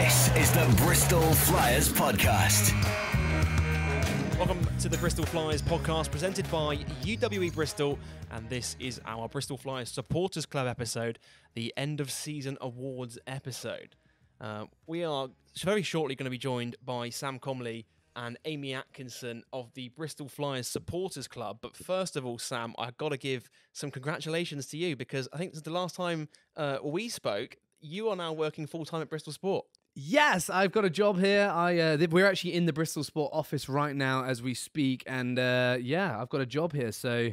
This is the Bristol Flyers podcast. Welcome to the Bristol Flyers podcast presented by UWE Bristol, and this is our Bristol Flyers Supporters Club episode, the end of season awards episode. We are very shortly going to be joined by Sam Comley and Amy Atkinson of the Bristol Flyers Supporters Club. But first of all, Sam, I've got to give some congratulations to you because I think this is the last time we spoke. You are now working full-time at Bristol Sport. Yes, I've got a job here. We're actually in the Bristol Sport office right now as we speak, and I've got a job here. So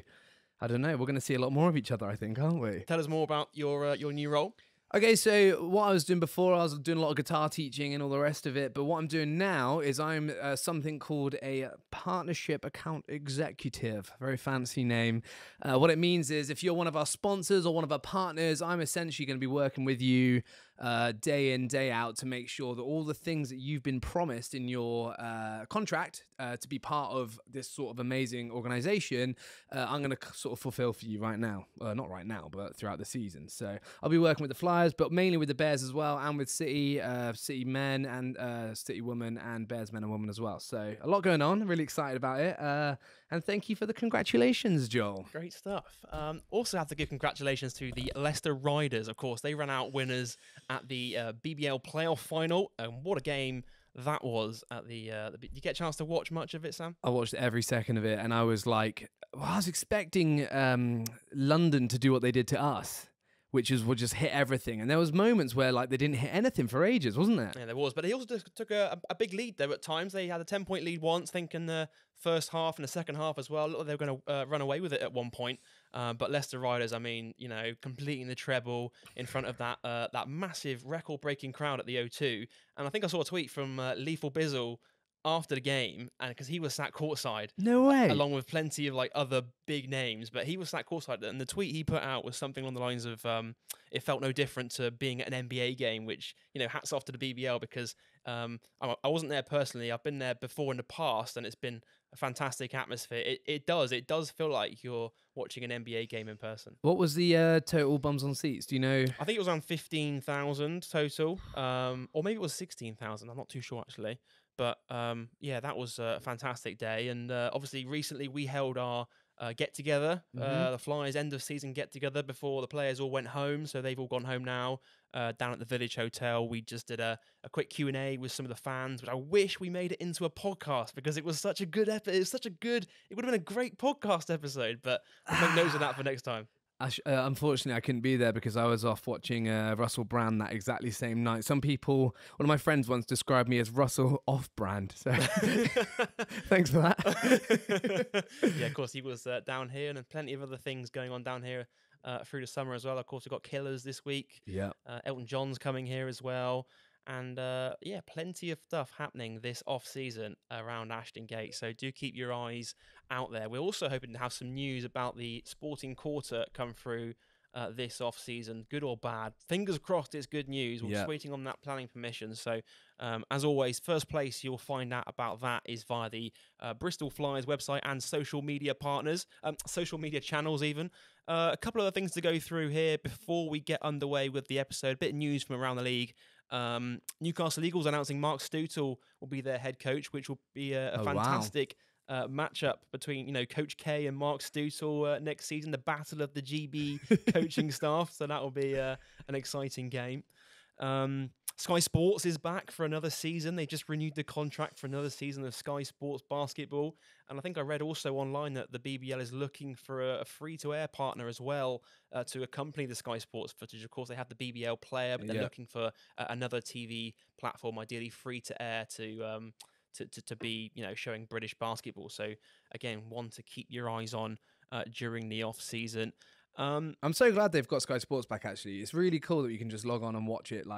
I don't know. We're going to see a lot more of each other, I think, aren't we? Tell us more about your new role. Okay, so what I was doing before, I was doing a lot of guitar teaching and all the rest of it. But what I'm doing now is I'm something called a partnership account executive. Very fancy name. What it means is if you're one of our sponsors or one of our partners, I'm essentially going to be working with you day in, day out to make sure that all the things that you've been promised in your contract to be part of this sort of amazing organization, I'm going to sort of fulfill for you right now. Not right now, but throughout the season. So I'll be working with the Flyers, but mainly with the Bears as well, and with City men and City women, and Bears men and women as well. So a lot going on. Really excited about it. And thank you for the congratulations, Joel. Great stuff. Also have to give congratulations to the Leicester Riders. Of course, they ran out winners at the BBL playoff final, and what a game that was at the did you get a chance to watch much of it, Sam? I watched every second of it, and I was like, I was expecting London to do what they did to us, which is would just hit everything. And there was moments where like they didn't hit anything for ages, wasn't there? Yeah, there was. But they also took a big lead there at times. They had a 10-point lead once, I think in the first half and the second half as well. They were going to run away with it at one point. But Leicester Riders, I mean, you know, completing the treble in front of that massive record-breaking crowd at the O2. And I think I saw a tweet from Lethal Bizzle after the game, and because he was sat courtside, No way, along with plenty of like other big names, but he was sat courtside, and the tweet he put out was something along the lines of, "It felt no different to being at an NBA game," which, you know, hats off to the BBL because I wasn't there personally. I've been there before in the past, and it's been a fantastic atmosphere. It does feel like you're watching an NBA game in person. What was the total bums on seats? Do you know? I think it was around 15,000 total, or maybe it was 16,000. I'm not too sure actually. But that was a fantastic day. And obviously, recently we held our get-together, the Flyers end-of-season get-together before the players all went home. So they've all gone home now down at the Village Hotel. We just did a quick Q&A with some of the fans, which I wish we made it into a podcast because it was such a good episode. It would have been a great podcast episode, but we'll make notes of that for next time. Unfortunately, I couldn't be there because I was off watching Russell Brand that exactly same night. One of my friends once described me as Russell off-brand. So thanks for that. Yeah, of course, he was down here, and there's plenty of other things going on down here through the summer as well. Of course, we've got Killers this week. Yeah. Elton John's coming here as well. And plenty of stuff happening this off-season around Ashton Gate. So do keep your eyes out there. We're also hoping to have some news about the Sporting Quarter come through this off-season, good or bad. Fingers crossed it's good news. We're just waiting on that planning permission. So as always, first place you'll find out about that is via the Bristol Flyers website and social media partners, social media channels even. A couple of other things to go through here before we get underway with the episode. A bit of news from around the league. Newcastle Eagles announcing Mark Stoutel will be their head coach, which will be a fantastic matchup between Coach K and Mark Stoutel next season, the battle of the GB coaching staff. So that will be an exciting game. Sky Sports is back for another season. They just renewed the contract for another season of Sky Sports basketball. And I think I read also online that the BBL is looking for a free-to-air partner as well to accompany the Sky Sports footage. Of course, they have the BBL player, but they're looking for another TV platform, ideally free-to-air to be showing British basketball. So again, one to keep your eyes on during the off-season. I'm so glad they've got Sky Sports back, actually. It's really cool that you can just log on and watch it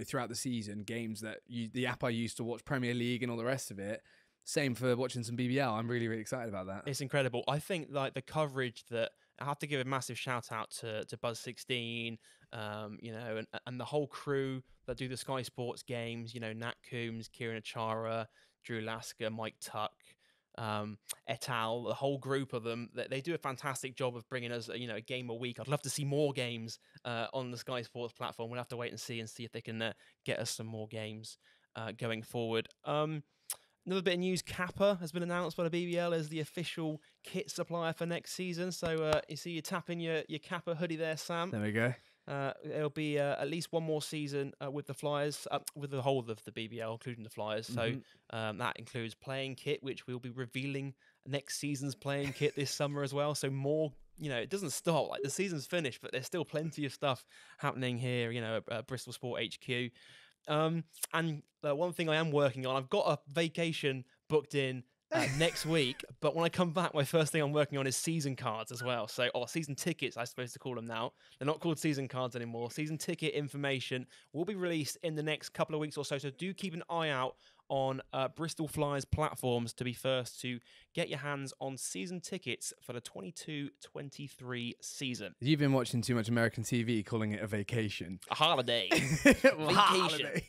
throughout the season, games that the app I used to watch Premier League and all the rest of it. Same for watching some BBL. I'm really, really excited about that. It's incredible. I think like the coverage that I have to give a massive shout out to Buzz16, and the whole crew that do the Sky Sports games. Nat Coombs, Kieran Achara, Drew Lasker, Mike Tuck, et al., the whole group of them, they do a fantastic job of bringing us, a game a week. I'd love to see more games on the Sky Sports platform. We'll have to wait and see if they can get us some more games going forward. Another bit of news, Kappa has been announced by the BBL as the official kit supplier for next season. So you see you tapping your Kappa hoodie there, Sam. There we go. It'll be at least one more season with the Flyers, with the whole of the BBL, including the Flyers. So that includes playing kit, which we'll be revealing next season's playing kit this summer as well. So more, it doesn't stop. Like the season's finished, but there's still plenty of stuff happening here, at Bristol Sport HQ. And one thing I am working on, I've got a vacation booked in next week, but when I come back, my first thing I'm working on is season cards as well. So, or season tickets, I'm supposed to call them now. They're not called season cards anymore. Season ticket information will be released in the next couple of weeks or so. So do keep an eye out on Bristol Flyers platforms to be first to get your hands on season tickets for the 22-23 season. You've been watching too much American TV, calling it a vacation. A holiday. Vacation.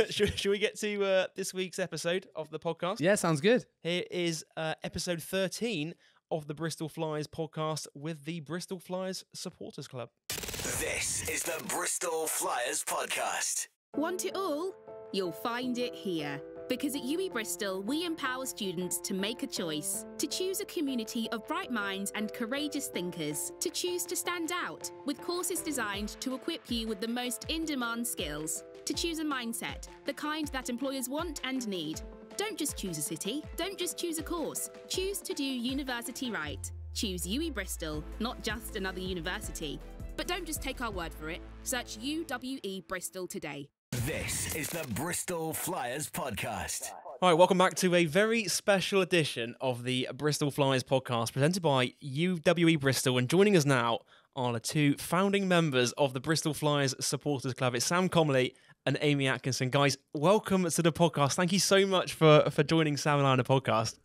Should we get to this week's episode of the podcast? Yeah, sounds good. Here is episode 13 of the Bristol Flyers podcast with the Bristol Flyers Supporters Club. This is the Bristol Flyers podcast. Want it all? You'll find it here. Because at UE Bristol, we empower students to make a choice, to choose a community of bright minds and courageous thinkers, to choose to stand out, with courses designed to equip you with the most in-demand skills, to choose a mindset, the kind that employers want and need. Don't just choose a city, don't just choose a course, choose to do university right. Choose UE Bristol, not just another university. But don't just take our word for it, search UWE Bristol today. This is the Bristol Flyers podcast. All right, welcome back to a very special edition of the Bristol Flyers podcast presented by UWE Bristol. And joining us now are the two founding members of the Bristol Flyers Supporters Club. It's Sam Comley and Amy Atkinson. Guys, welcome to the podcast. Thank you so much for joining Sam and I on the podcast.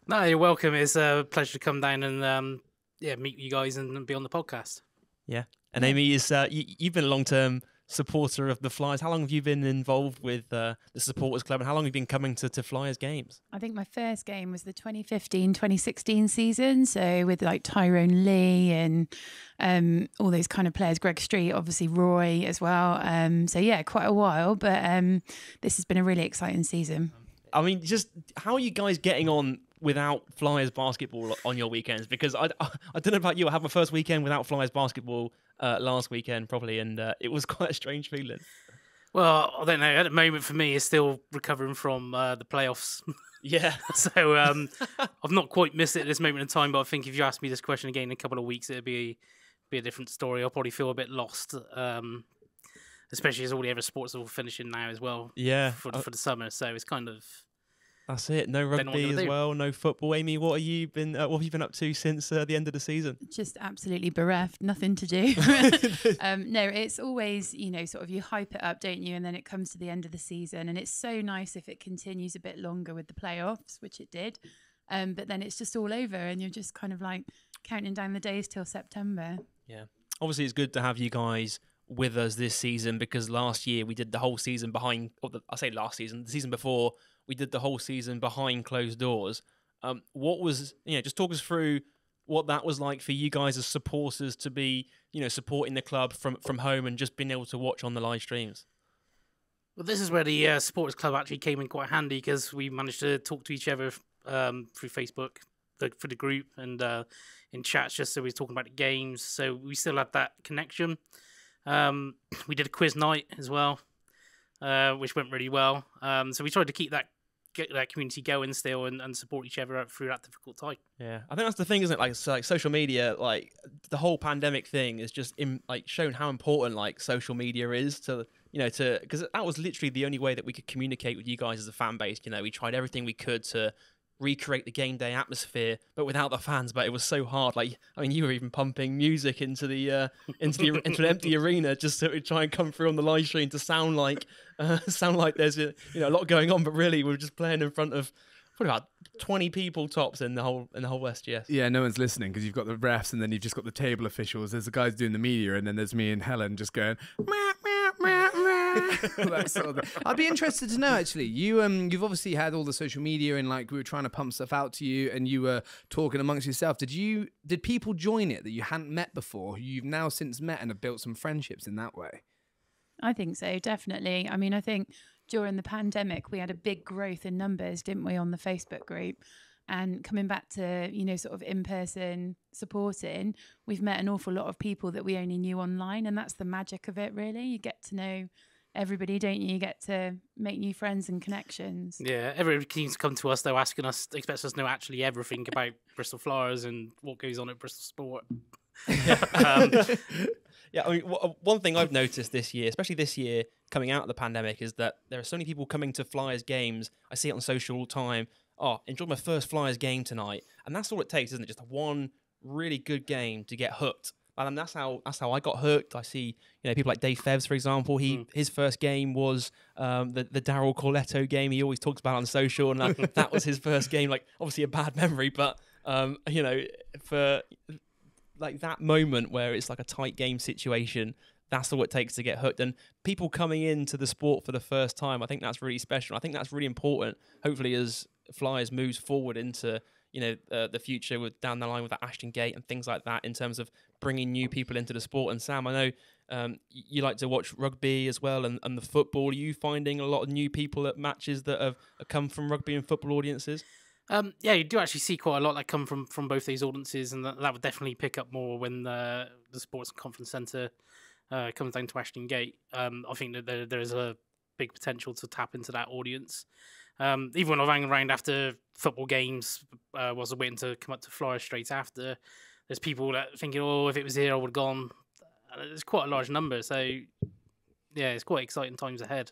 No, you're welcome. It's a pleasure to come down and meet you guys and be on the podcast. Yeah. And Amy, you've been a long-term supporter of the Flyers. How long have you been involved with the Supporters Club, and how long have you been coming to Flyers games? I think my first game was the 2015-2016 season, so with like Tyrone Lee and all those kind of players, Greg Street, obviously Roy as well. So yeah, quite a while, but this has been a really exciting season. I mean, just how are you guys getting on without Flyers basketball on your weekends? Because I don't know about you, I had my first weekend without Flyers basketball last weekend probably, and it was quite a strange feeling. Well, I don't know. At the moment, for me, it's still recovering from the playoffs. Yeah. So I've not quite missed it at this moment in time, but I think if you ask me this question again in a couple of weeks, it'll be a different story. I'll probably feel a bit lost, especially as all the other sports are all finishing now as well. Yeah. For the summer, so it's kind of... That's it. No rugby as well, no football. Amy, what have you been up to since the end of the season? Just absolutely bereft, nothing to do. No, it's always, sort of you hype it up, don't you? And then it comes to the end of the season, and it's so nice if it continues a bit longer with the playoffs, which it did. But then it's just all over, and you're just kind of like counting down the days till September. Yeah. Obviously, it's good to have you guys with us this season, because last year we did the whole season the season before, we did the whole season behind closed doors. What was, just talk us through what that was like for you guys as supporters to be, supporting the club from home and just being able to watch on the live streams. Well, this is where the Supporters Club actually came in quite handy, because we managed to talk to each other through Facebook, for the group, and in chats, just so we were talking about the games. So we still had that connection. We did a quiz night as well, which went really well. So we tried to get that community going still and support each other through that difficult time. Yeah, I think that's the thing, isn't it? Like social media, like the whole pandemic thing is just shown how important social media is to because that was literally the only way that we could communicate with you guys as a fan base. We tried everything we could to recreate the game day atmosphere, but without the fans. But it was so hard. You were even pumping music into an empty arena just to try and come through on the live stream to sound like there's a lot going on. But really, we were just playing in front of probably about 20 people tops in the whole SGS. Yeah, no one's listening because you've got the refs and then you've just got the table officials. There's the guys doing the media, and then there's me and Helen just going. Meh, meh, meh, meh. That sort of thing. I'd be interested to know, actually. You've obviously had all the social media and like we were trying to pump stuff out to you, and you were talking amongst yourself. Did people join it that you hadn't met before, who you've now since met and have built some friendships in that way? I think so, definitely. I mean, I think during the pandemic, we had a big growth in numbers, didn't we, on the Facebook group? And coming back to, sort of in-person supporting, we've met an awful lot of people that we only knew online. And that's the magic of it, really. You get to know everybody, don't you? You get to make new friends and connections. Yeah, everybody seems to come to us, though, expects us to know actually everything about Bristol Flyers and what goes on at Bristol Sport. Yeah, I mean, one thing I've noticed this year, especially this year coming out of the pandemic, is that there are so many people coming to Flyers games. I see it on social all the time. Oh, enjoyed my first Flyers game tonight. And that's all it takes, isn't it? Just one really good game to get hooked. And that's how I got hooked. I see, people like Dave Fevs, for example. His first game was the Daryl Corletto game. He always talks about it on social, and that was his first game. Like, obviously a bad memory, but for like that moment where it's like a tight game situation, that's all it takes to get hooked. And people coming into the sport for the first time, I think that's really special. I think that's really important. Hopefully, as Flyers moves forward into the future with down the line with the Ashton Gate and things like that, in terms of bringing new people into the sport. And Sam, I know you like to watch rugby as well and the football. Are you finding a lot of new people at matches that have come from rugby and football audiences? Yeah, you do actually see quite a lot that come from both these audiences, and that would definitely pick up more when the Sports and Conference Centre comes down to Ashton Gate. I think that there is a big potential to tap into that audience. Even when I rang around after football games, was waiting to come up to Flyers straight after, there's people that thinking, oh, if it was here, I would have gone. It's quite a large number, so yeah, it's quite exciting times ahead.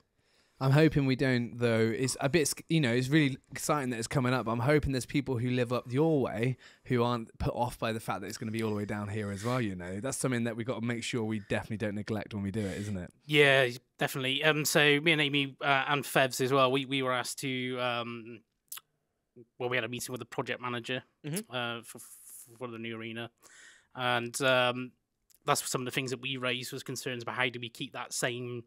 I'm hoping we don't, though. It's a bit, it's really exciting that it's coming up. I'm hoping there's people who live up your way who aren't put off by the fact that it's going to be all the way down here as well, That's something that we've got to make sure we definitely don't neglect when we do it, isn't it? Yeah, definitely. So me and Amy and Fevs as well, we were asked to, we had a meeting with the project manager for the new arena. And that's some of the things that we raised was concerns about how do we keep that same...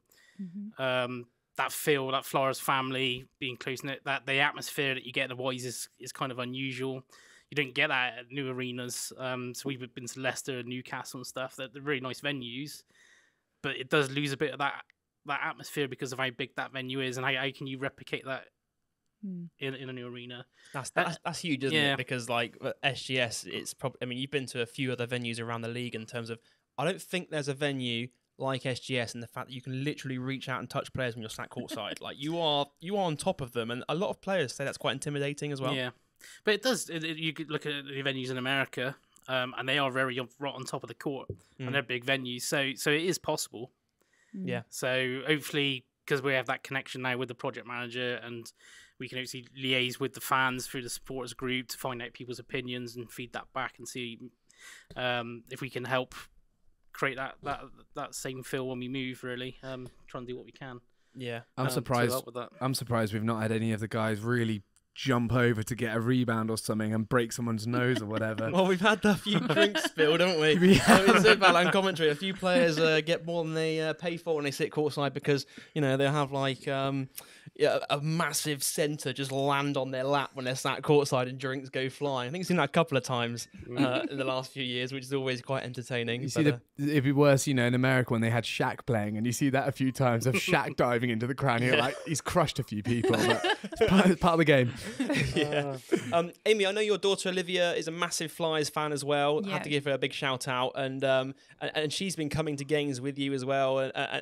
that feel, that Flyers family being close-knit, that the atmosphere that you get at the Wise is kind of unusual. You don't get that at new arenas. So we've been to Leicester and Newcastle and stuff. They're really nice venues, but it does lose a bit of that atmosphere because of how big that venue is, and how can you replicate that in a new arena? That's huge, isn't it? Because like SGS, it's probably. I mean, you've been to a few other venues around the league in terms of. I don't think there's a venue like SGS, and the fact that you can literally reach out and touch players when you're sat courtside. Like you are on top of them, and a lot of players say that's quite intimidating as well. Yeah, but it does. You could look at the venues in America, and they are very right on top of the court, and they're big venues. So it is possible. Yeah. So hopefully, because we have that connection now with the project manager, and we can actually liaise with the fans through the supporters group to find out people's opinions and feed that back and see if we can help create that same feel when we move, really. Try and do what we can. Yeah. I'm surprised we've not had any of the guys really jump over to get a rebound or something and break someone's nose or whatever. Well, we've had a few drinks spilled, haven't we? It's about on commentary. A few players get more than they pay for when they sit courtside because, they'll have like a massive centre just land on their lap when they're sat courtside and drinks go flying. I think I've seen that a couple of times in the last few years, which is always quite entertaining. It'd be worse, in America when they had Shaq playing, and you see that a few times of Shaq diving into the crowd. You're like, he's crushed a few people, but it's part of the game. Yeah. Amy, I know your daughter Olivia is a massive Flyers fan as well. Yeah. I have to give her a big shout out, and she's been coming to games with you as well,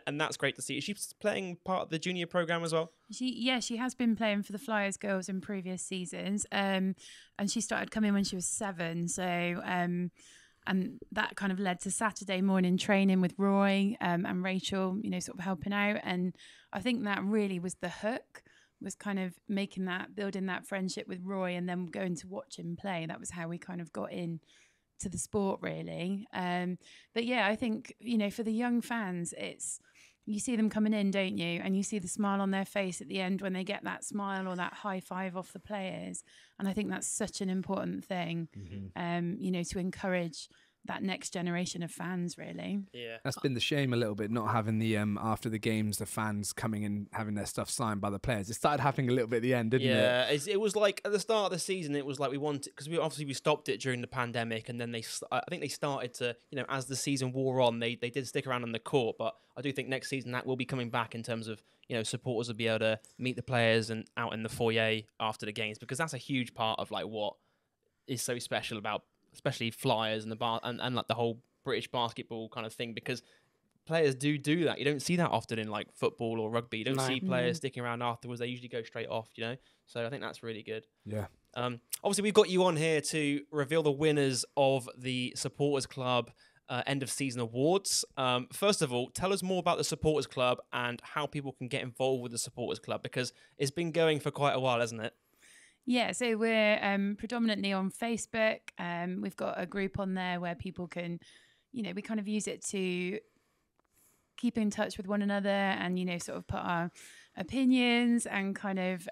and that's great to see. Is she playing part of the junior program as well? She has been playing for the Flyers girls in previous seasons, and she started coming when she was 7. So, and that kind of led to Saturday morning training with Roy and Rachel, sort of helping out. And I think that really was the hook, was kind of building that friendship with Roy, and then going to watch him play. That was how we kind of got in to the sport, really. But yeah, I think for the young fans, you see them coming in, don't you? And you see the smile on their face at the end when they get that smile or that high five off the players. And I think that's such an important thing, to encourage that next generation of fans, really. Yeah. That's been the shame a little bit, not having the after the games, the fans coming and having their stuff signed by the players. It started happening a little bit at the end, didn't it? Yeah, it was like at the start of the season, it was like we wanted, because we stopped it during the pandemic, and then I think they started to, as the season wore on, they did stick around on the court, but I do think next season that will be coming back in terms of, supporters will be able to meet the players and out in the foyer after the games, because that's a huge part of like what is so special about, especially Flyers and and like the whole British basketball kind of thing, because players do that. You don't see that often in like football or rugby. You don't see players sticking around afterwards. They usually go straight off, So I think that's really good. Yeah. Obviously, we've got you on here to reveal the winners of the Supporters Club end of season awards. First of all, tell us more about the Supporters Club and how people can get involved with the Supporters Club, because it's been going for quite a while, hasn't it? Yeah, so we're predominantly on Facebook. We've got a group on there where people can, we kind of use it to keep in touch with one another and, sort of put our opinions and kind of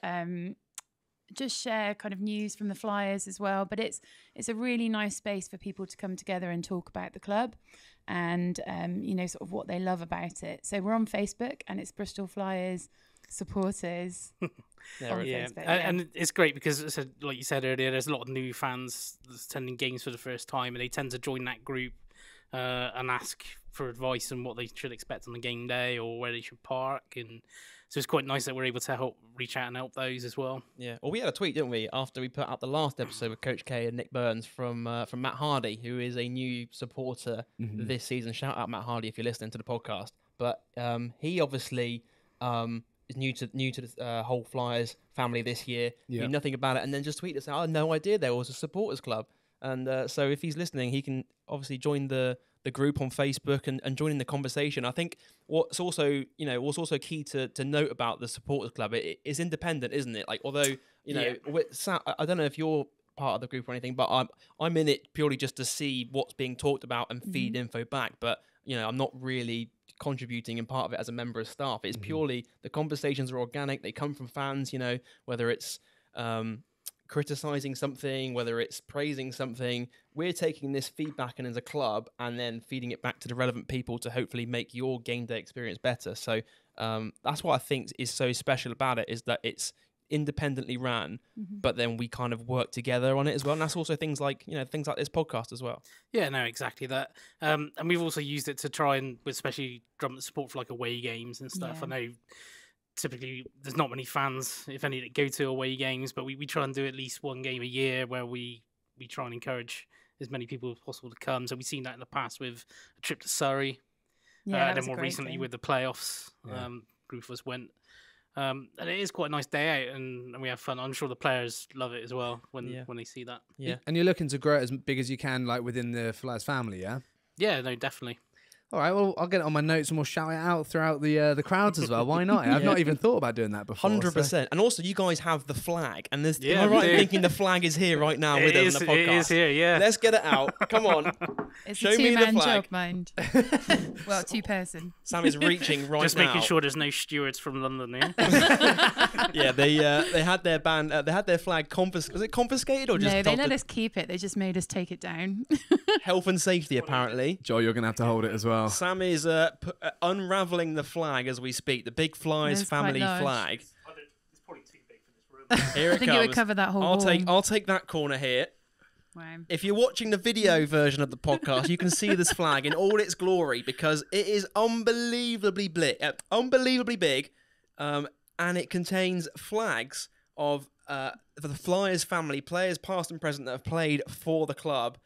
just share kind of news from the Flyers as well. But it's a really nice space for people to come together and talk about the club and, sort of what they love about it. So we're on Facebook and it's Bristol Flyers Supporters on Facebook. And it's great because, like you said earlier, there's a lot of new fans attending games for the first time, and they tend to join that group and ask for advice on what they should expect on the game day or where they should park. And so it's quite nice that we're able to reach out and help those as well. Yeah. Well, we had a tweet, didn't we, after we put out the last episode with Coach K and Nick Burns from Matt Hardy, who is a new supporter this season. Shout out Matt Hardy if you're listening to the podcast. But he obviously is new to the whole Flyers family this year. Knew nothing about it, and then just tweeted us, I had no idea there was a supporters club. And so if he's listening, he can obviously join the group on Facebook and join in the conversation. I think what's also key to note about the supporters club, it's independent, isn't it? Like, although I don't know if you're part of the group or anything, but I'm in it purely just to see what's being talked about and feed info back. But I'm not really contributing and part of it as a member of staff. It's purely the conversations are organic. They come from fans, whether it's criticizing something, whether it's praising something. We're taking this feedback and as a club and then feeding it back to the relevant people to hopefully make your game day experience better. So that's what I think is so special about it, is that it's independently ran, but then we kind of work together on it as well. And that's also things like this podcast as well. Yeah, no, exactly that. And we've also used it to try and especially drum the support for like away games and stuff. I know typically there's not many fans, if any, that go to away games, but we try and do at least one game a year where we try and encourage as many people as possible to come. So we've seen that in the past with a trip to Surrey, and then more recently with the playoffs. Group of us went. And it is quite a nice day out, and we have fun. I'm sure the players love it as well when they see that. Yeah. And you're looking to grow it as big as you can, like within the Flyers family, yeah? Yeah, no, definitely. All right, well, I'll get it on my notes and we'll shout it out throughout the crowds as well. Why not? I've not even thought about doing that before. 100%. And also, you guys have the flag. And there's, am I right in thinking the flag is here right now with us on the podcast? It is here, yeah. Let's get it out. Come on. It's Show a me the two-man flag. job, mind. Well, two-person. Sam is reaching right now. Just making sure there's no stewards from London here. Yeah, they had their band. They had their flag confiscated. Was it confiscated or just? No, they let us keep it. They just made us take it down. Health and safety, apparently. Joel, you're going to have to hold it as well. Sam is unraveling the flag as we speak. The big Flyers It's quite family large. flag. It's probably too big for this room. Here it I think comes. it would cover that whole wall. I'll take that corner here. Wow. If you're watching the video version of the podcast, you can see this flag in all its glory because it is unbelievably big, and it contains flags of the Flyers family, players past and present that have played for the club.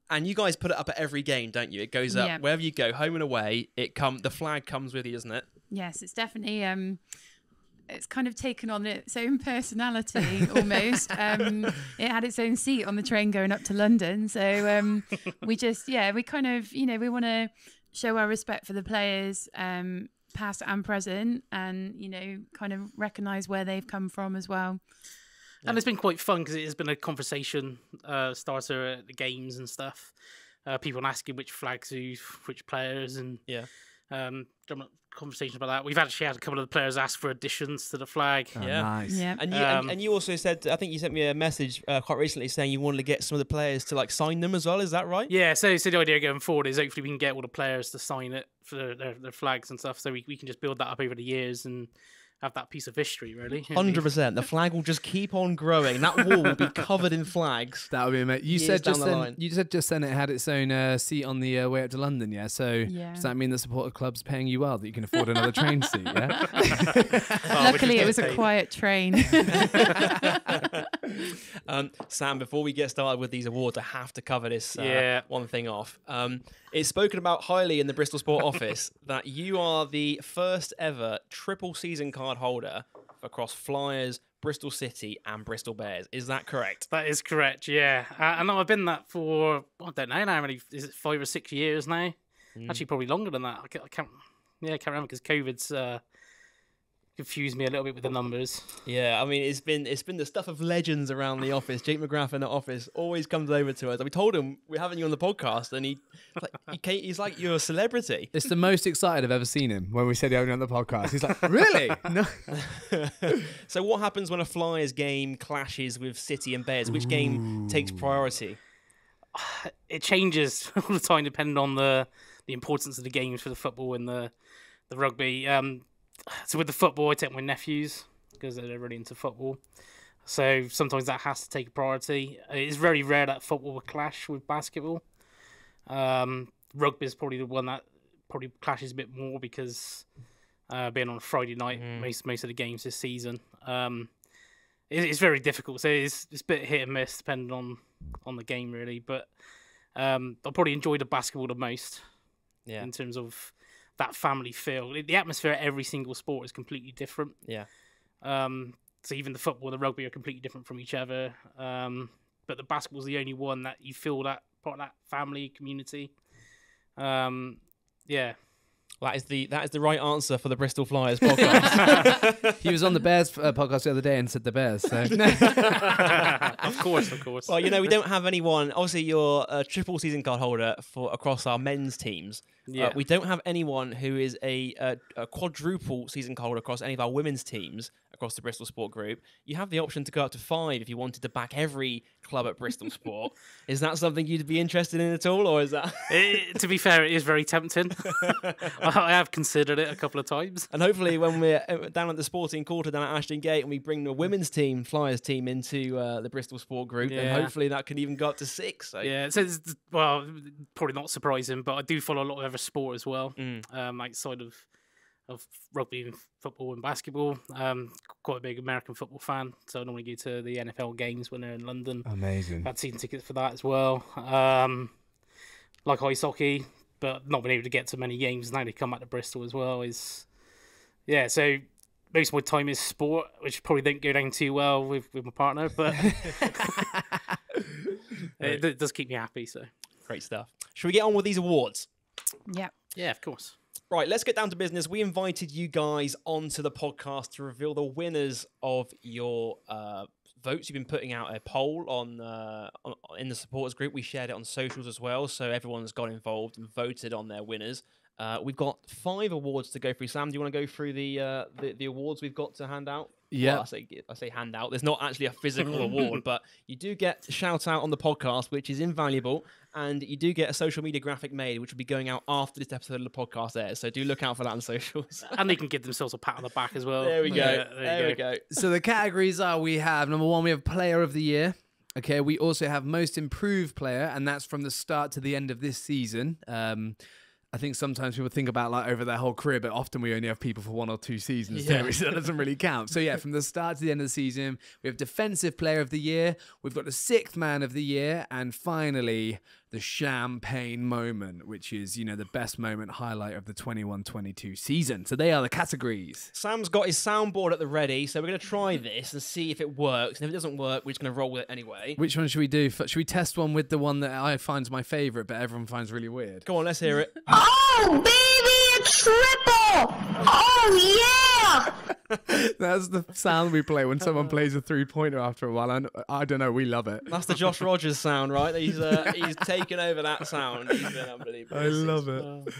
And you guys put it up at every game, don't you? It goes up wherever you go, home and away. The flag comes with you, isn't it? Yes, it's definitely it's kind of taken on its own personality almost. It had its own seat on the train going up to London. So we kind of, we want to show our respect for the players, past and present, and, kind of recognise where they've come from as well. And it's been quite fun because it has been a conversation starter at the games and stuff. People asking which flags use which players, and Conversation about that. We've actually had a couple of the players ask for additions to the flag. Oh, Yeah. nice. Yeah. And you also said, I think you sent me a message quite recently saying you wanted to get some of the players to like sign them as well. Is that right? Yeah, so the idea going forward is hopefully we can get all the players to sign it for their flags and stuff, so we can just build that up over the years and have that piece of history, really. 100%. The flag will just keep on growing. That wall will be covered in flags. That would be amazing. You Years said down just the then. line. You said just then it had its own seat on the way up to London. Yeah. So Yeah. does that mean the supporter club's paying you well that you can afford another train seat? Yeah. Luckily, it was a quiet train. Sam, before we get started with these awards, I have to cover this Yeah. one thing off. It's spoken about highly in the Bristol Sport office that you are the first ever triple season card holder across Flyers, Bristol City and Bristol Bears. Is that correct? That is correct, yeah. I know I've been that for, I don't know now, how many, is it 5 or 6 years now? Actually, probably longer than that. I can't remember because COVID's confused me a little bit with the numbers. Yeah, I mean, it's been the stuff of legends around the office. Jake McGrath in the office always comes over to us. We told him we're having you on the podcast, and he's like you're a celebrity. It's the most excited I've ever seen him when we said he on the podcast. He's like, really? No. So what happens when a Flyers game clashes with City and Bears? Which game takes priority? It changes all the time depending on the importance of the games for the football and the rugby. So with the football, I take my nephews because they're really into football. So sometimes that has to take priority. It's very rare that football will clash with basketball. Rugby is probably the one that probably clashes a bit more because being on a Friday night, most of the games this season, it's very difficult. So it's a bit hit and miss depending on the game really. But I'll probably enjoy the basketball the most. Yeah. In terms of that family feel. The atmosphere at every single sport is completely different. Yeah. So even the football and the rugby are completely different from each other. But the basketball's the only one that you feel that part of that family community. Yeah. That is the right answer for the Bristol Flyers podcast. He was on the Bears podcast the other day and said the Bears. So. Of course. Well, we don't have anyone. Obviously, you're a triple season card holder for across our men's teams. Yeah. We don't have anyone who is a quadruple season card holder across any of our women's teams across the Bristol Sport Group. You have the option to go up to 5 if you wanted to back every club at Bristol Sport. Is that something you'd be interested in at all, or is that? To be fair, it is very tempting. I have considered it a couple of times. And hopefully when we're down at the Sporting Quarter down at Ashton Gate and we bring the women's team, Flyers team, into the Bristol Sport Group, then hopefully that could even go up to 6. So. Yeah, so well, probably not surprising, but I do follow a lot of other sport as well, outside of rugby and football and basketball. Quite a big American football fan, so I normally go to the NFL games when they're in London. Amazing. I've had season tickets for that as well. Like ice hockey, but not been able to get to many games now. They come back to Bristol as well. So most of my time is sport, which probably don't go down too well with my partner, but it does keep me happy. So Great stuff. Should we get on with these awards? Yeah. yeah, of course. Right, let's get down to business. We invited you guys onto the podcast to reveal the winners of your votes. You've been putting out a poll on in the supporters group. We shared it on socials as well, so everyone's got involved and voted on their winners. We've got 5 awards to go through. Sam, do you want to go through the awards we've got to hand out? Yeah. Well, I say hand out. There's not actually a physical award, but you do get a shout out on the podcast, which is invaluable, and you do get a social media graphic made, which will be going out after this episode of the podcast airs. So do look out for that on socials. And they can give themselves a pat on the back as well. There we go. Yeah, there we go. So the categories are, we have, number 1, we have Player of the Year. Okay, we also have Most Improved Player, and that's from the start to the end of this season. I think sometimes people think about like over their whole career, but often we only have people for 1 or 2 seasons, so that doesn't really count. So yeah, from the start to the end of the season, we have Defensive Player of the Year, we've got the 6th Man of the Year, and finally the Champagne Moment, which is, the best moment highlight of the 21-22 season. So they are the categories. Sam's got his soundboard at the ready, so we're going to try this and see if it works. And if it doesn't work, we're just going to roll with it anyway. Which one should we do? Should we test one with the one that I find my favourite, but everyone finds really weird? Go on, let's hear it. Oh, baby, I triple! Oh, yeah! That's the sound we play when someone plays a 3-pointer after a while. And I don't know, we love it. That's the Josh Rogers sound, right? He's taken over that sound. He's been unbelievable. I love it.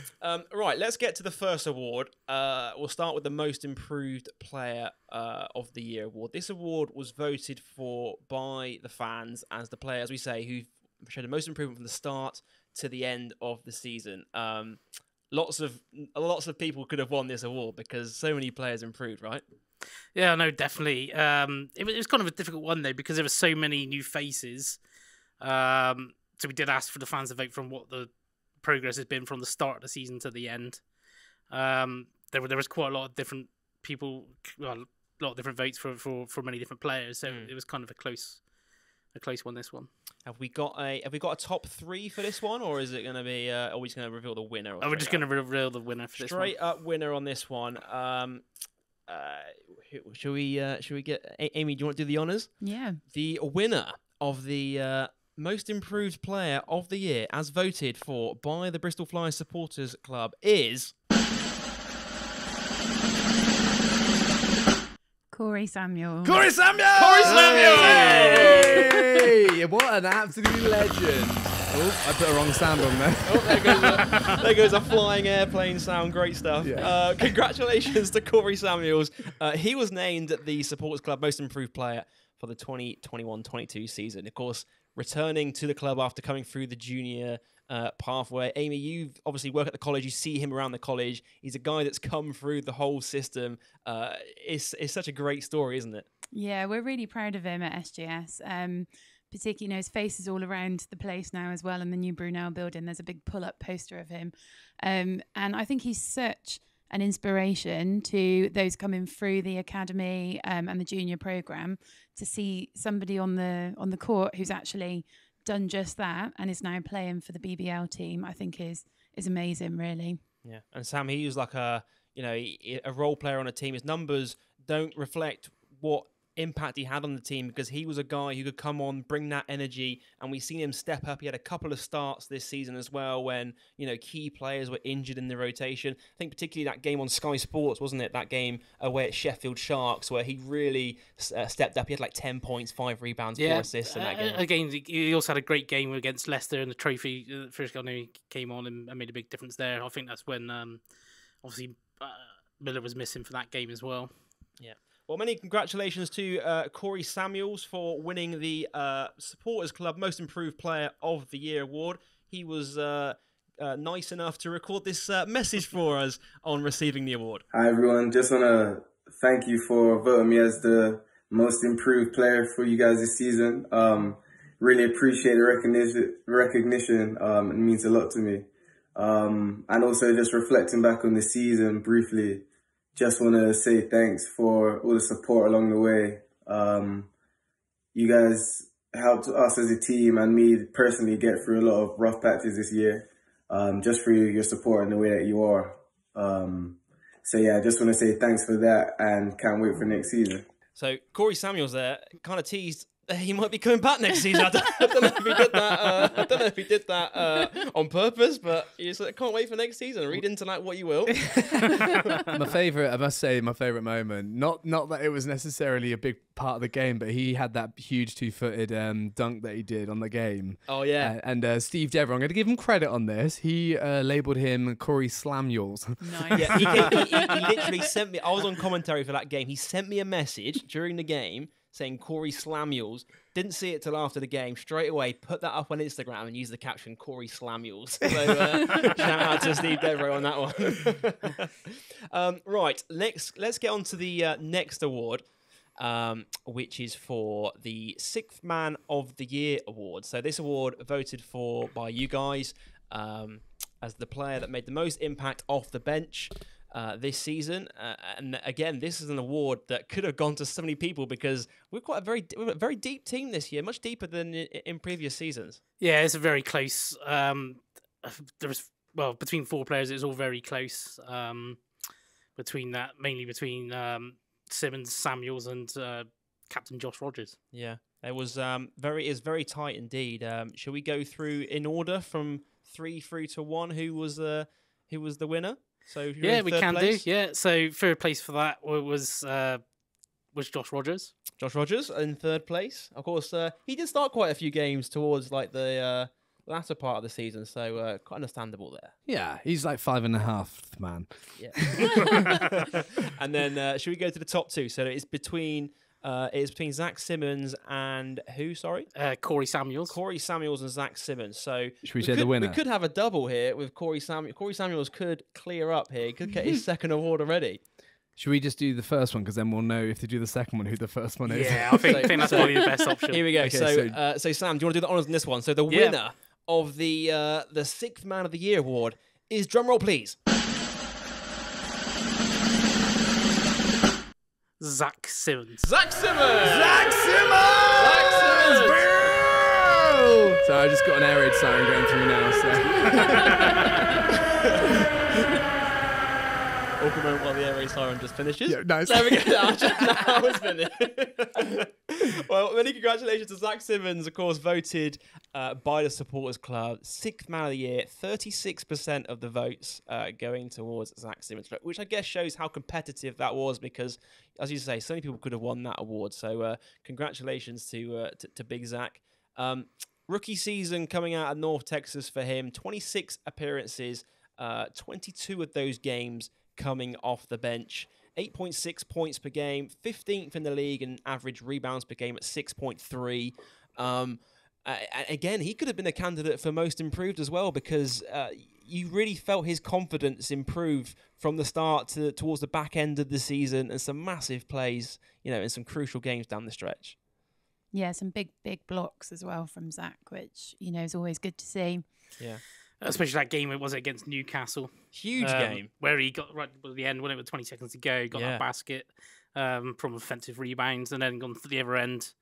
Right, let's get to the first award. We'll start with the Most Improved Player of the Year award. This award was voted for by the fans as the player, as we say, who showed the most improvement from the start to the end of the season. Lots of people could have won this award because so many players improved, right? Yeah, no, definitely. It was kind of a difficult one though because there were so many new faces. So we did ask for the fans to vote from what the progress has been from the start of the season to the end. There was quite a lot of different people, well, a lot of different votes for many different players. So it was kind of a close one. This one. Have we got a top 3 for this one, or is it going to be? Are we just going to reveal the winner? We're just going to reveal the winner for this one. Straight up winner on this one. Should we get Amy? Do you want to do the honors? Yeah. The winner of the Most Improved Player of the Year, as voted for by the Bristol Flyers Supporters Club, is Corey Samuel. Corey Samuel! Hey! What an absolute legend. Oh, I put a wrong sound on there. Oh, there goes a flying airplane sound. Great stuff. Yeah. Congratulations to Corey Samuels. He was named the Supporters Club Most Improved Player for the 2021-22 season. Of course, returning to the club after coming through the junior pathway. Amy, you obviously work at the college. You see him around the college. He's a guy that's come through the whole system. It's such a great story, isn't it? Yeah, we're really proud of him at SGS. Particularly, his face is all around the place now as well in the new Brunel building. There's a big pull-up poster of him. And I think he's such an inspiration to those coming through the academy and the junior programme to see somebody on the court who's actually done just that and is now playing for the BBL team. I think is amazing, really. Yeah, and Sam, he was like a role player on a team. His numbers don't reflect what impact he had on the team because he was a guy who could come on, bring that energy, and we've seen him step up. He had a couple of starts this season as well when key players were injured in the rotation. I think particularly that game on Sky Sports, wasn't it? That game away at Sheffield Sharks where he really stepped up. He had like 10 points, 5 rebounds, 4 assists in that game. Again, he also had a great game against Leicester in the trophy. First game he came on and made a big difference there. I think that's when obviously Miller was missing for that game as well. Yeah. Well, many congratulations to Corey Samuels for winning the Supporters Club Most Improved Player of the Year award. He was nice enough to record this message for us on receiving the award. Hi, everyone. Just want to thank you for voting me as the Most Improved Player for you guys this season. Really appreciate the recognition. It means a lot to me. And also just reflecting back on the season briefly, just want to say thanks for all the support along the way. You guys helped us as a team and me personally get through a lot of rough patches this year, just for your support and the way that you are. So yeah, I just want to say thanks for that and can't wait for next season. So Corey Samuels there kind of teased he might be coming back next season. I don't know if he did that. I don't know if he did that on purpose, but he's like, can't wait for next season. Read into that what you will. My favourite, I must say, my favourite moment. Not that it was necessarily a big part of the game, but he had that huge 2-footed dunk that he did on the game. Oh yeah. And Steve Dever, I'm going to give him credit on this. He labelled him Corey Slamuels. Nice. Yeah, he literally sent me. I was on commentary for that game. He sent me a message during the game saying Corey Slamuels. Didn't see it till after the game. Straight away, put that up on Instagram and use the caption Corey Slamuels. So shout out to Steve Devereaux on that one. Right, let's get on to the next award, which is for the Sixth Man of the Year award. So this award voted for by you guys as the player that made the most impact off the bench this season, and again, this is an award that could have gone to so many people because we've got a very deep team this year, much deeper than in previous seasons. Yeah, it's a very close. Between 4 players, it's all very close. Mainly between Simmons, Samuels, and Captain Josh Rogers. Yeah, it was very tight indeed. Shall we go through in order from 3 through to 1? Who was who was the winner. So Yeah, we can do. Yeah, so third place for that was Josh Rogers. Josh Rogers in third place. Of course, he did start quite a few games towards like the latter part of the season, so quite understandable there. Yeah, he's like 5.5 man. Yeah. And then should we go to the top two? So it's between Zack Simmons and who? Sorry, Corey Samuels. Corey Samuels and Zack Simmons. So should we say the winner? We could have a double here with Corey Samuels. Corey Samuels could clear up here. He could get his second award already. Should we just do the first one, because then we'll know if they do the second one who the first one is? Yeah, I think that's probably the best option. Here we go. Okay, so Sam, do you want to do the honours in this one? So the winner of the Sixth Man of the Year award is, drumroll please, Zack Simmons. Zack Simmons! Zack Simmons! Zack Simmons! Boo! So I just got an air raid siren going through now, so... Awkward moment while the air raid siren just finishes. Yeah, nice. There we go. Now it's finished. Well, many congratulations to Zack Simmons, of course, voted by the Supporters Club. Sixth Man of the Year, 36% of the votes going towards Zack Simmons, which I guess shows how competitive that was because, as you say, so many people could have won that award. So congratulations to Big Zack. Rookie season coming out of North Texas for him, 26 appearances, 22 of those games coming off the bench, 8.6 points per game, 15th in the league and average rebounds per game at 6.3. Again, he could have been a candidate for most improved as well because you really felt his confidence improve from the start towards the back end of the season, and some massive plays, in some crucial games down the stretch. Yeah, some big blocks as well from Zack, which, is always good to see. Yeah. Especially that game, it was against Newcastle. Huge game. Where he got right at the end, when it was 20 seconds to go, got that basket from offensive rebounds, and then gone to the other end,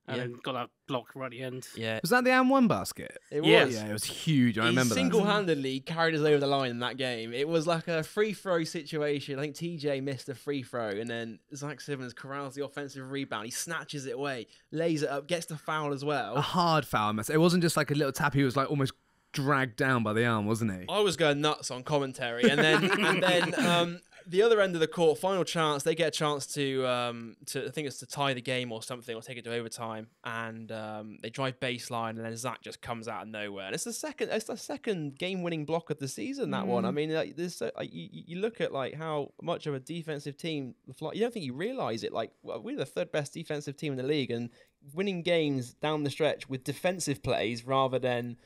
and then got that block right at the end. Yeah. Was that the and one basket? It was. Yeah, it was huge. I remember that. He single-handedly carried us over the line in that game. It was like a free throw situation. I think TJ missed a free throw, and then Zack Simmons corrals the offensive rebound. He snatches it away, lays it up, gets the foul as well. A hard foul, I must say. It wasn't just like a little tap. He was like almost dragged down by the arm, wasn't he? I was going nuts on commentary, and then the other end of the court, final chance. They get a chance to I think it's to tie the game or something, or take it to overtime, and they drive baseline, and then Zack just comes out of nowhere, and it's the second game-winning block of the season. That one. I mean, you look at like how much of a defensive team the Flyers. You don't think you realise it. Like we're the third best defensive team in the league, and winning games down the stretch with defensive plays rather than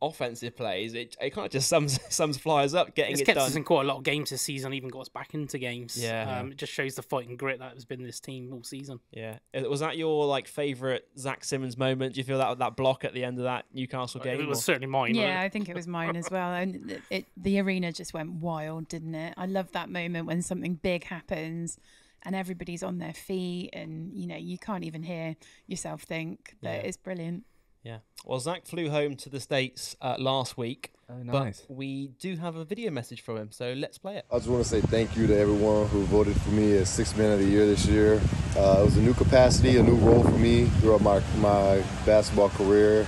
offensive plays, it kind of just sums Flyers up getting it done. It's kept us in quite a lot of games this season, even got us back into games. It just shows the fight and grit that has been this team all season. Yeah. Was that your favourite Zack Simmons moment? Do you feel that block at the end of that Newcastle game? It was certainly mine. Yeah, I think it was mine as well. And the arena just went wild, didn't it? I love that moment when something big happens and everybody's on their feet, and you can't even hear yourself think, but it's brilliant. Yeah. Well, Zack flew home to the States last week. Oh, nice. But we do have a video message from him, so let's play it. I just want to say thank you to everyone who voted for me as Sixth Man of the Year this year. It was a new capacity, a new role for me throughout my basketball career.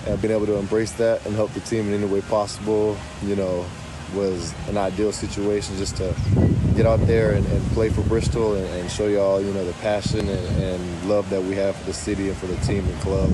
And being able to embrace that and help the team in any way possible, was an ideal situation just to get out there and play for Bristol and show y'all, the passion and love that we have for the city and for the team and club.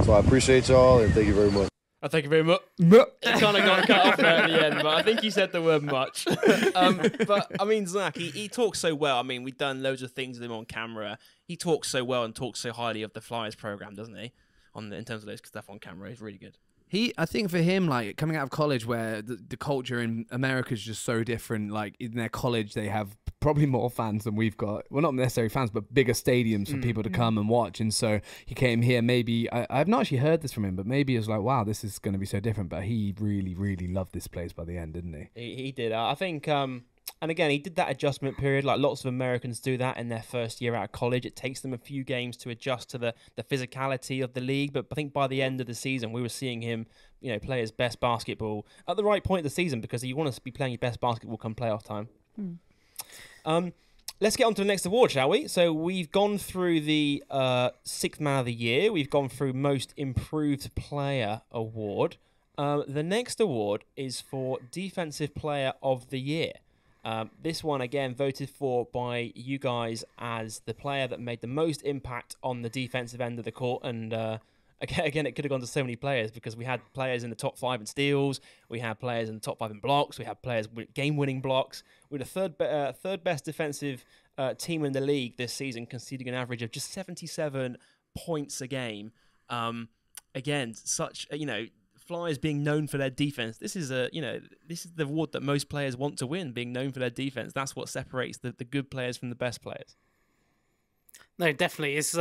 So I appreciate y'all, and thank you very much. Thank you very much. It kind of got cut off there at the end, but I think he said the word much. But, I mean, Zack, he talks so well. I mean, we've done loads of things with him on camera. He talks so well and talks so highly of the Flyers program, doesn't he? In terms of those stuff on camera, he's really good. I think for him, like coming out of college where the culture in America is just so different, like in their college, they have probably more fans than we've got. Well, not necessarily fans, but bigger stadiums for people to come and watch. And so he came here, maybe, I've not actually heard this from him, but maybe it was like, wow, this is going to be so different. But he really, really loved this place by the end, didn't he? He did. I think, and again, he did that adjustment period. Like lots of Americans do that in their first year out of college. It takes them a few games to adjust to the physicality of the league. But I think by the end of the season, we were seeing him, play his best basketball at the right point of the season, because you want to be playing your best basketball come playoff time. Let's get on to the next award, shall we? So we've gone through the Sixth Man of the Year. We've gone through Most Improved Player award. The next award is for Defensive Player of the Year. This one, again, voted for by you guys as the player that made the most impact on the defensive end of the court. And again, it could have gone to so many players because we had players in the top 5 in steals, we had players in the top 5 in blocks, we had players with game-winning blocks. We're the third best defensive team in the league this season, conceding an average of just 77 points a game. Again, such Flyers being known for their defense. This is the award that most players want to win, being known for their defense. That's what separates the good players from the best players. No, definitely. It's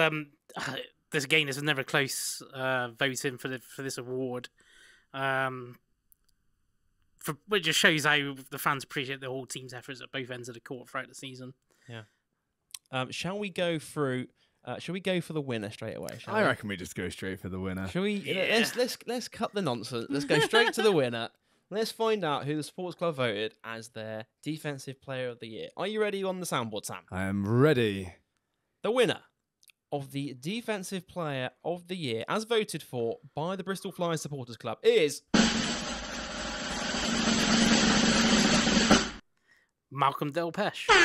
this again is never close voting for this award. Which just shows how the fans appreciate the whole team's efforts at both ends of the court throughout the season. Yeah. Shall we go through? Shall we go for the winner straight away? I reckon we just go straight for the winner. Shall we? Yeah. Let's cut the nonsense. Let's go straight to the winner. Let's find out who the sports club voted as their defensive player of the year. Are you ready on the soundboard, Sam? I am ready. The winner of the defensive player of the year, as voted for by the Bristol Flyers Supporters Club, is Malcolm Delpesh. Malcolm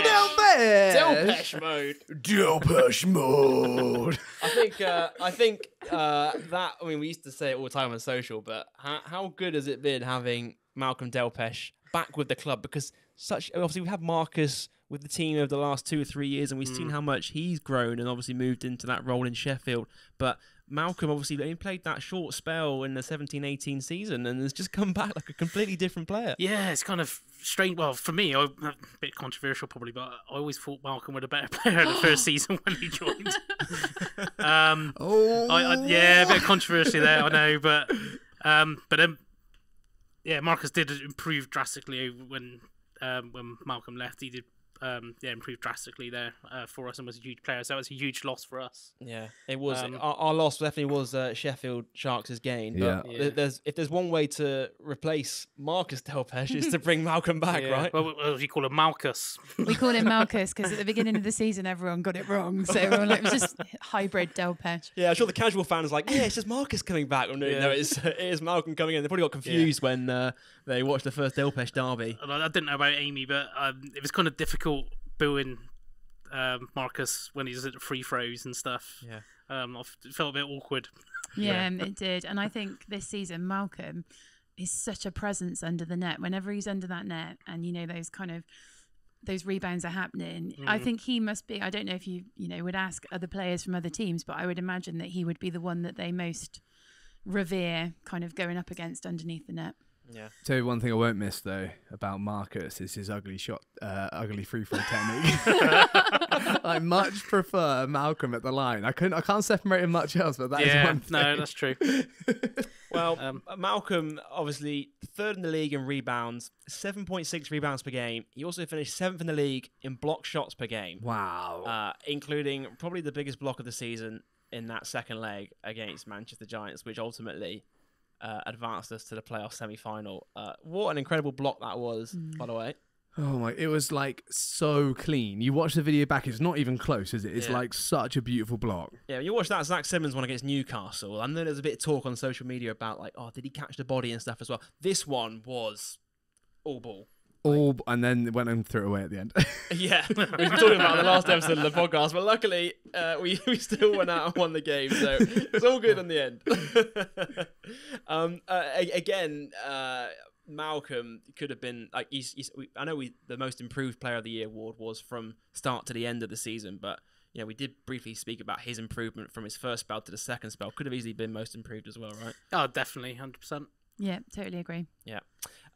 Delpesh. Delpesh mode. Delpesh mode. I think that. I mean, we used to say it all the time on social, but how good has it been having Malcolm Delpesh back with the club? Because obviously we had Marcus with the team over the last 2 or 3 years, and we've seen how much he's grown and obviously moved into that role in Sheffield. But Malcolm obviously only played that short spell in the 17-18 season and has just come back like a completely different player. Yeah, it's kind of strange. Well, for me, a bit controversial probably, but I always thought Malcolm was a better player in the first season when he joined. Yeah, a bit of controversy there, I know, but then, yeah, Marcus did improve drastically when Malcolm left. He did improved drastically there for us and was a huge player. So that was a huge loss for us. Yeah, it was. Our loss definitely was Sheffield Sharks' gain. But if there's one way to replace Marcus Delpesh, is to bring Malcolm back, right? Well, we call him Malcus. We call him Malcus because at the beginning of the season, everyone got it wrong. So everyone it was just hybrid Delpesh. Yeah, I'm sure the casual fan is like, yeah, it's just Marcus coming back. No, it is Malcolm coming in. They probably got confused when they watched the first Delpesh derby. I didn't know about Amy, but it was kind of difficult booing Marcus when he was at the free throws and stuff. Yeah, it felt a bit awkward. Yeah, it did. And I think this season Malcolm is such a presence under the net. Whenever he's under that net, and those rebounds are happening, I think he must be. I don't know if you would ask other players from other teams, but I would imagine that he would be the one that they most revere, kind of going up against underneath the net. Yeah. Tell you one thing I won't miss though about Marcus is his ugly free throw technique. I much prefer Malcolm at the line. I can't separate him much else, but that is one thing. No, that's true. Well, Malcolm obviously third in the league in rebounds, 7.6 rebounds per game. He also finished 7th in the league in block shots per game. Wow. Including probably the biggest block of the season in that second leg against Manchester Giants, which ultimately advanced us to the playoff semi-final. What an incredible block that was, by the way. Oh my! It was like so clean. You watch the video back; it's not even close, is it? It's like such a beautiful block. Yeah, you watch that Zack Simmons one against Newcastle. I know there's a bit of talk on social media about like, oh, did he catch the body and stuff as well? This one was all ball. And then went and threw it away at the end. Yeah, we were talking about the last episode of the podcast, but luckily we still went out and won the game, so it's all good in the end. Again, Malcolm could have been like I know the most improved player of the year award was from start to the end of the season, but we did briefly speak about his improvement from his first spell to the second spell. Could have easily been most improved as well, right? Oh, definitely, 100%. Yeah, totally agree. Yeah.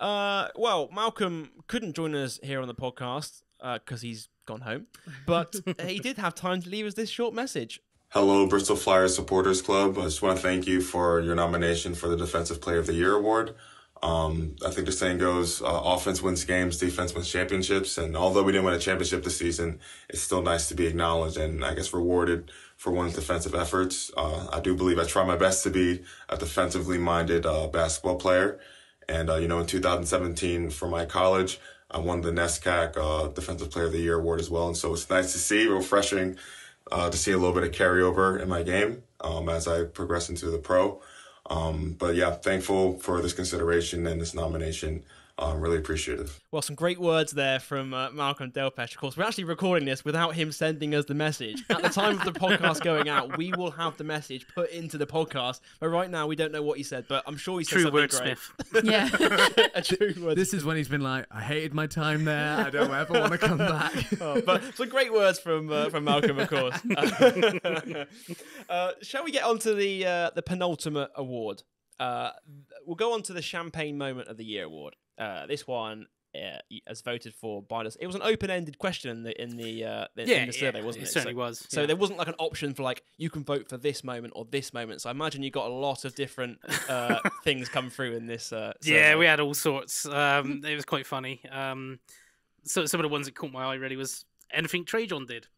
Well, Malcolm couldn't join us here on the podcast because he's gone home, but he did have time to leave us this short message. Hello, Bristol Flyers Supporters Club. I just want to thank you for your nomination for the Defensive Player of the Year award. I think the saying goes, offense wins games, defense wins championships. And although we didn't win a championship this season, it's still nice to be acknowledged and I guess rewarded for one's defensive efforts. I do believe I try my best to be a defensively minded basketball player. And, in 2017 for my college, I won the NESCAC Defensive Player of the Year award as well. And so it's nice to see, refreshing to see a little bit of carryover in my game as I progress into the pro. But yeah, thankful for this consideration and this nomination. Really appreciative. Well, some great words there from Malcolm Delpesh. Of course, we're actually recording this without him sending us the message. At the time of the podcast going out, we will have the message put into the podcast. But right now, we don't know what he said, but I'm sure he said something great. Yeah. A true wordsmith. This is when he's been like, I hated my time there. I don't ever want to come back. But some great words from Malcolm, of course. Shall we get on to the penultimate award? We'll go on to the Champagne Moment of the Year award. This one as voted for by us. It was an open-ended question in the survey, wasn't it? It certainly was. So there wasn't like an option for like you can vote for this moment or this moment. So I imagine you got a lot of different things come through in this. Yeah, survey. we had all sorts. It was quite funny. So some of the ones that caught my eye really was anything Trajan did.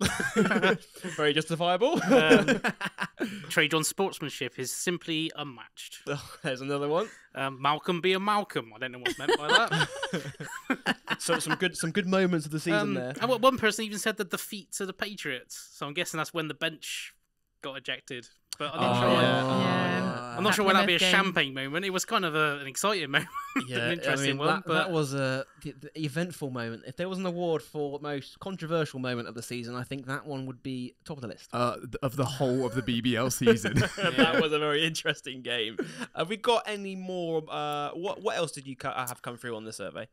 Very justifiable. Trajan's sportsmanship is simply unmatched. Oh, there's another one. Malcolm be a Malcolm. I don't know what's meant by that. So some good moments of the season there. And one person even said the defeat to the Patriots. So I'm guessing that's when the bench got ejected. But I'm not sure. I'm not sure whether that'd be a champagne moment. It was kind of an exciting moment, an interesting one. But that was the eventful moment. If there was an award for most controversial moment of the season, I think that one would be top of the list. Of the whole of the BBL season. That was a very interesting game. Have we got any more? What else did you have come through on the survey?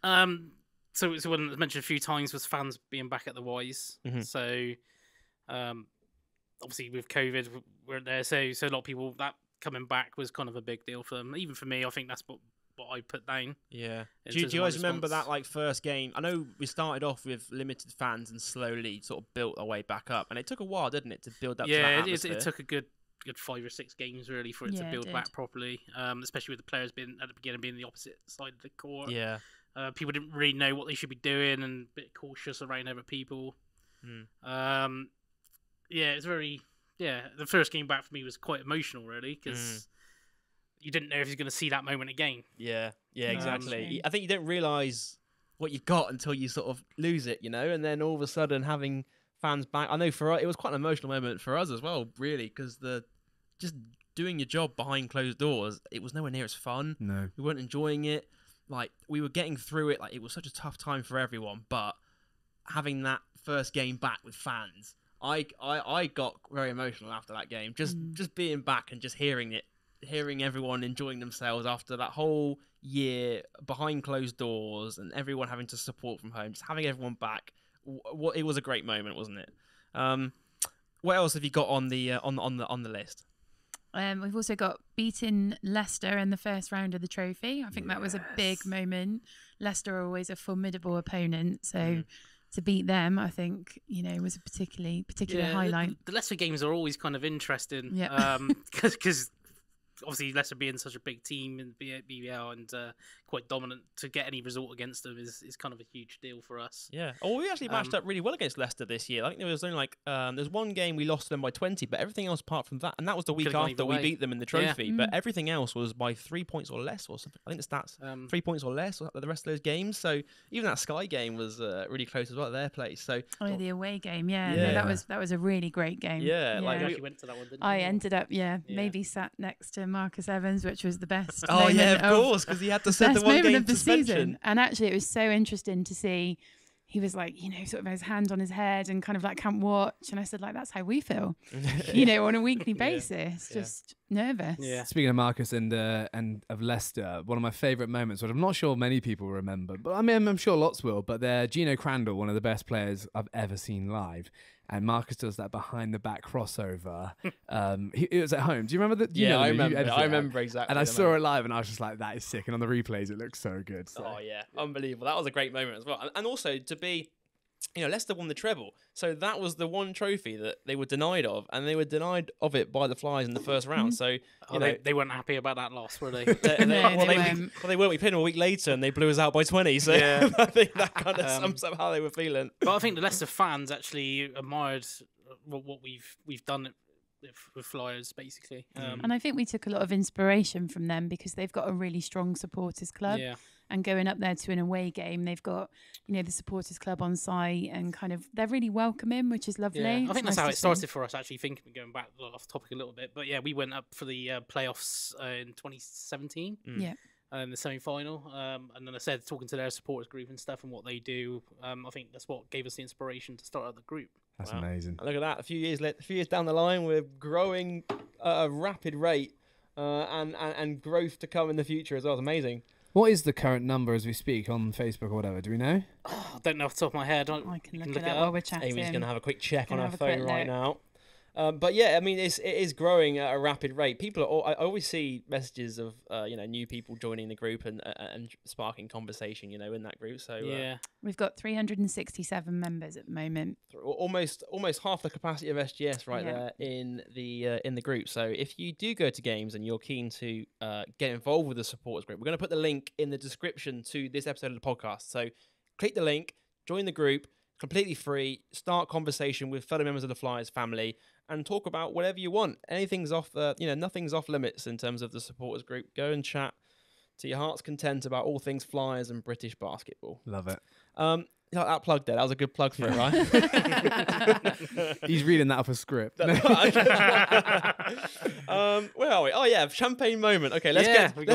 So one that's mentioned a few times was fans being back at the Y's. Mm-hmm. So, obviously with COVID, we're there. So a lot of people that coming back was kind of a big deal for them. Even for me, I think that's what I put down. Yeah. Do you guys remember that like first game? I know we started off with limited fans and slowly sort of built our way back up, and it took a while, didn't it, to build up? to that atmosphere? It took a good 5 or 6 games really for it to build back properly. Especially with the players being at the beginning being the opposite side of the court. Yeah. People didn't really know what they should be doing and a bit cautious around other people. It's very. Yeah, the first game back for me was quite emotional, really, because you didn't know if you were going to see that moment again. Yeah, exactly. I think you don't realise what you've got until you sort of lose it, and then all of a sudden having fans back. I know for us, it was quite an emotional moment for us as well, really, because just doing your job behind closed doors, it was nowhere near as fun. No. We weren't enjoying it. Like, we were getting through it. Like, it was such a tough time for everyone, but having that first game back with fans, I got very emotional after that game. Just being back and just hearing everyone enjoying themselves after that whole year behind closed doors and everyone having to support from home. Just having everyone back, it was a great moment, wasn't it? What else have you got on the list? We've also got beating Leicester in the first round of the trophy. I think that was a big moment. Leicester are always a formidable opponent, so. To beat them, I think, was a particular highlight. The Leicester games are always kind of interesting. Yeah. Because obviously Leicester being such a big team in BBL and quite dominant, to get any result against them is kind of a huge deal for us. Yeah. Oh, we actually matched up really well against Leicester this year. I think there was only there's one game we lost them by 20, but everything else apart from that, and that was the week after we beat them in the trophy, but everything else was by 3 points or less or something. I think the stats 3 points or less the rest of those games. So even that Sky game was really close as well at their place. So the away game, no, that was a really great game. Yeah. You actually went to that one, didn't you? I ended up maybe sat next to Marcus Evans, which was the best. Oh yeah, of course, because he had to set the one game suspension. Season. And actually, it was so interesting to see. He was like, sort of his hand on his head and kind of like can't watch. And I said, like, that's how we feel, on a weekly basis, just nervous. Yeah. Speaking of Marcus and of Leicester, one of my favourite moments, which I'm not sure many people remember, but I mean, I'm sure lots will, but they're Gino Crandall, one of the best players I've ever seen live. And Marcus does that behind the back crossover. It was at home. Do you remember that? I remember. I remember exactly. And I saw it live, and I was just like, "That is sick." And on the replays, it looks so good. So. Oh yeah, unbelievable! That was a great moment as well. And also to be, Leicester won the treble, so that was the one trophy that they were denied of, and they were denied of it by the Flyers in the first round. So they weren't happy about that loss, were they? They weren't. We played them a week later, and they blew us out by 20. So I think that kind of sums up how they were feeling. But I think the Leicester fans actually admired what we've done with Flyers, basically. And I think we took a lot of inspiration from them because they've got a really strong supporters club. Yeah. And going up there to an away game, they've got, the supporters club on site and kind of, they're really welcoming, which is lovely. Yeah, I It's think that's nice how to it started see. for us, actually, going back off topic a little bit. But yeah, we went up for the playoffs in 2017. Yeah. The semi-final, and then I said talking to their supporters group and stuff and what they do. I think that's what gave us the inspiration to start up the group. That's amazing. And look at that! A few years down the line, we're growing at a rapid rate, and growth to come in the future as well. It's amazing. What is the current number as we speak on Facebook or whatever? Do we know? I don't know off the top of my head. I can look it up while we're chatting. Amy's going to have a quick check on Gonna her have a phone quick right look. now. But yeah, I mean, it is growing at a rapid rate. People I always see messages of new people joining the group and sparking conversation, in that group. So Yeah. We've got 367 members at the moment. almost half the capacity of SGS right Yeah. there in the group. So if you do go to games and you're keen to get involved with the supporters group, we're going to put the link in the description to this episode of the podcast. So click the link, join the group, completely free. Start conversation with fellow members of the Flyers family and talk about whatever you want. Anything's off nothing's off limits in terms of the supporters group. Go and chat to your heart's content about all things Flyers and British basketball. Love it. That plug there. That was a good plug for it, right? He's reading that off a script. Where are we? Oh yeah, champagne moment. Okay, let's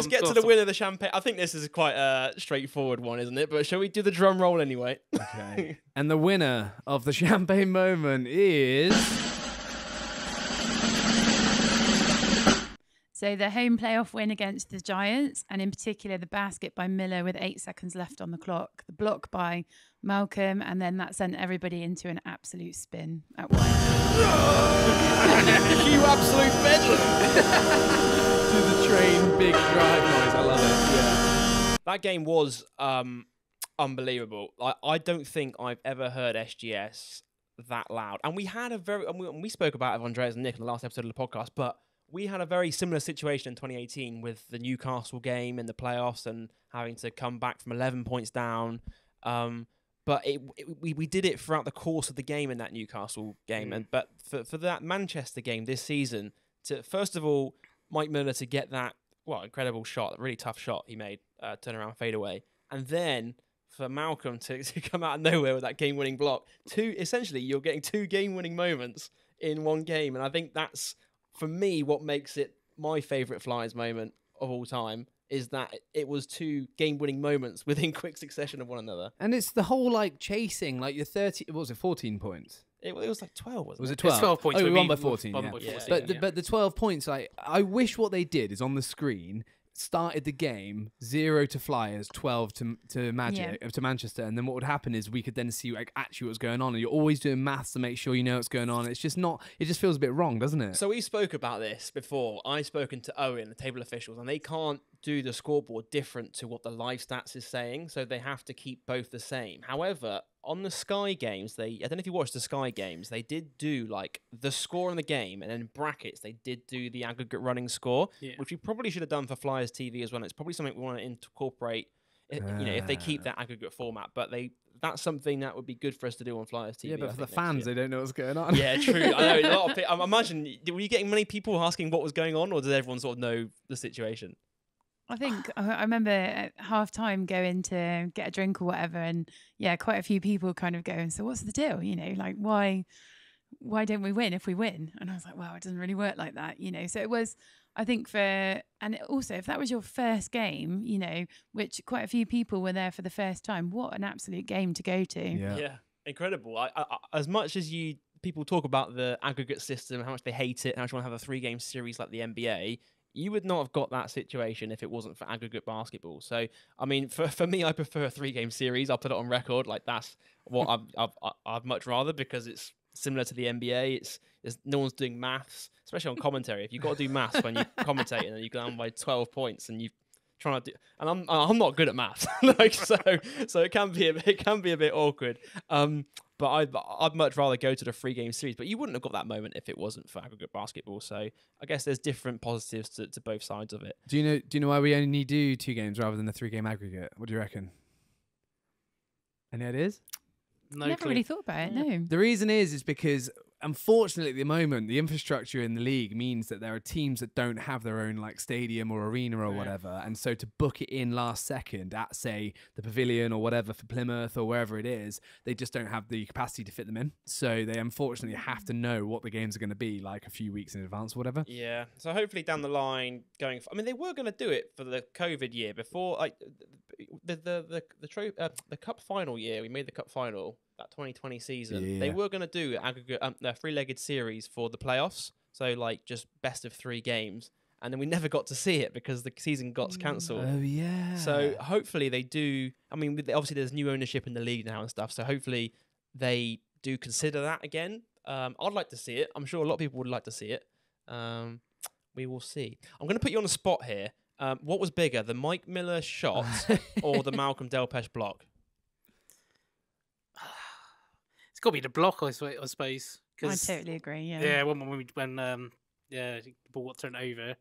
get to the winner of the champagne. I think this is quite a straightforward one, isn't it? But shall we do the drum roll anyway? Okay. And the winner of the champagne moment is... So the home playoff win against the Giants, and in particular the basket by Miller with 8 seconds left on the clock, the block by Malcolm, and then that sent everybody into an absolute spin at one. You absolute bedlam! To the train, big drive noise. I love it. Yeah. That game was unbelievable. I don't think I've ever heard SGS that loud. And we had we spoke about it with Andreas and Nick in the last episode of the podcast, but we had a very similar situation in 2018 with the Newcastle game in the playoffs and having to come back from 11 points down. But we did it throughout the course of the game in that Newcastle game. But for that Manchester game this season, first of all, Mike Miller to get that incredible shot, a really tough shot he made, turnaround fadeaway, and then for Malcolm to come out of nowhere with that game-winning block. Essentially, you're getting 2 game-winning moments in one game, and I think that's, for me, what makes it my favourite Flyers moment of all time is that it was 2 game-winning moments within quick succession of one another. And it's the whole chasing, you're 30. What was it? 14 points. It was like 12, wasn't it? Was it 12? It's 12 points. Oh, we but won by 14. won Yeah. by 14, But but the 12 points, I wish what they did is on the screen started the game 0 to Flyers, 12 to Magic, to Manchester, and then what would happen is we could then see actually what's going on. And you're always doing maths to make sure you know what's going on. It's just not. It just feels a bit wrong, doesn't it? So we spoke about this before. I've spoken to Owen, the table officials, and they can't do the scoreboard different to what the live stats is saying, so they have to keep both the same. However, on the Sky games, I don't know if you watched the Sky games, they did do the score in the game, and then in brackets they did do the aggregate running score, which we probably should have done for Flyers TV as well. It's probably something we want to incorporate, if they keep that aggregate format. But that's something that would be good for us to do on Flyers TV. Yeah, but I for the think, fans, they don't know what's going on. Yeah, true. I know a lot of people. I imagine, were you getting many people asking what was going on, or did everyone sort of know the situation? I think I remember at half time going to get a drink or whatever, and quite a few people kind of going, so what's the deal? Why don't we win if we win? And I was like, wow, it doesn't really work like that, So it was, I think and also if that was your first game, which quite a few people were there for the first time, what an absolute game to go to. Yeah, incredible. I as much as people talk about the aggregate system, how much they hate it, how much you want to have a 3-game series like the NBA, you would not have got that situation if it wasn't for aggregate basketball. So, I mean, for me, I prefer a 3-game series. I'll put it on record. That's what I'd much rather, because it's similar to the NBA. It's no one's doing maths, especially on commentary. If you've got to do maths when you commentate and then you go down by 12 points and you've trying to do, and I'm not good at maths, so it can be a bit awkward. But I'd much rather go to the 3-game series. But you wouldn't have got that moment if it wasn't for aggregate basketball. So I guess there's different positives to both sides of it. Do you know why we only do 2 games rather than a 3-game aggregate? What do you reckon? Any ideas? No Never clue. really thought about it. No. The reason is because unfortunately, at the moment, the infrastructure in the league means that there are teams that don't have their own like stadium or arena or whatever, and so to book it in last second at, say, the Pavilion or whatever for Plymouth or wherever it is, they just don't have the capacity to fit them in. So they unfortunately have to know what the games are going to be like a few weeks in advance or whatever. Yeah. So hopefully down the line, I mean, they were going to do it for the COVID year before, like the cup final year. We made the cup final. That 2020 season, they were going to do aggregate three-legged series for the playoffs, so like just best of 3 games, and then we never got to see it because the season got cancelled. Oh yeah. So hopefully they do. I mean, obviously there's new ownership in the league now and stuff, so hopefully they do consider that again. I'd like to see it. I'm sure a lot of people would like to see it. We will see. I'm going to put you on the spot here. What was bigger, the Mike Miller shot or the Malcolm Delpesh block? It's got to be the block, I suppose. I totally agree. Yeah. Yeah, when the ball got turned over,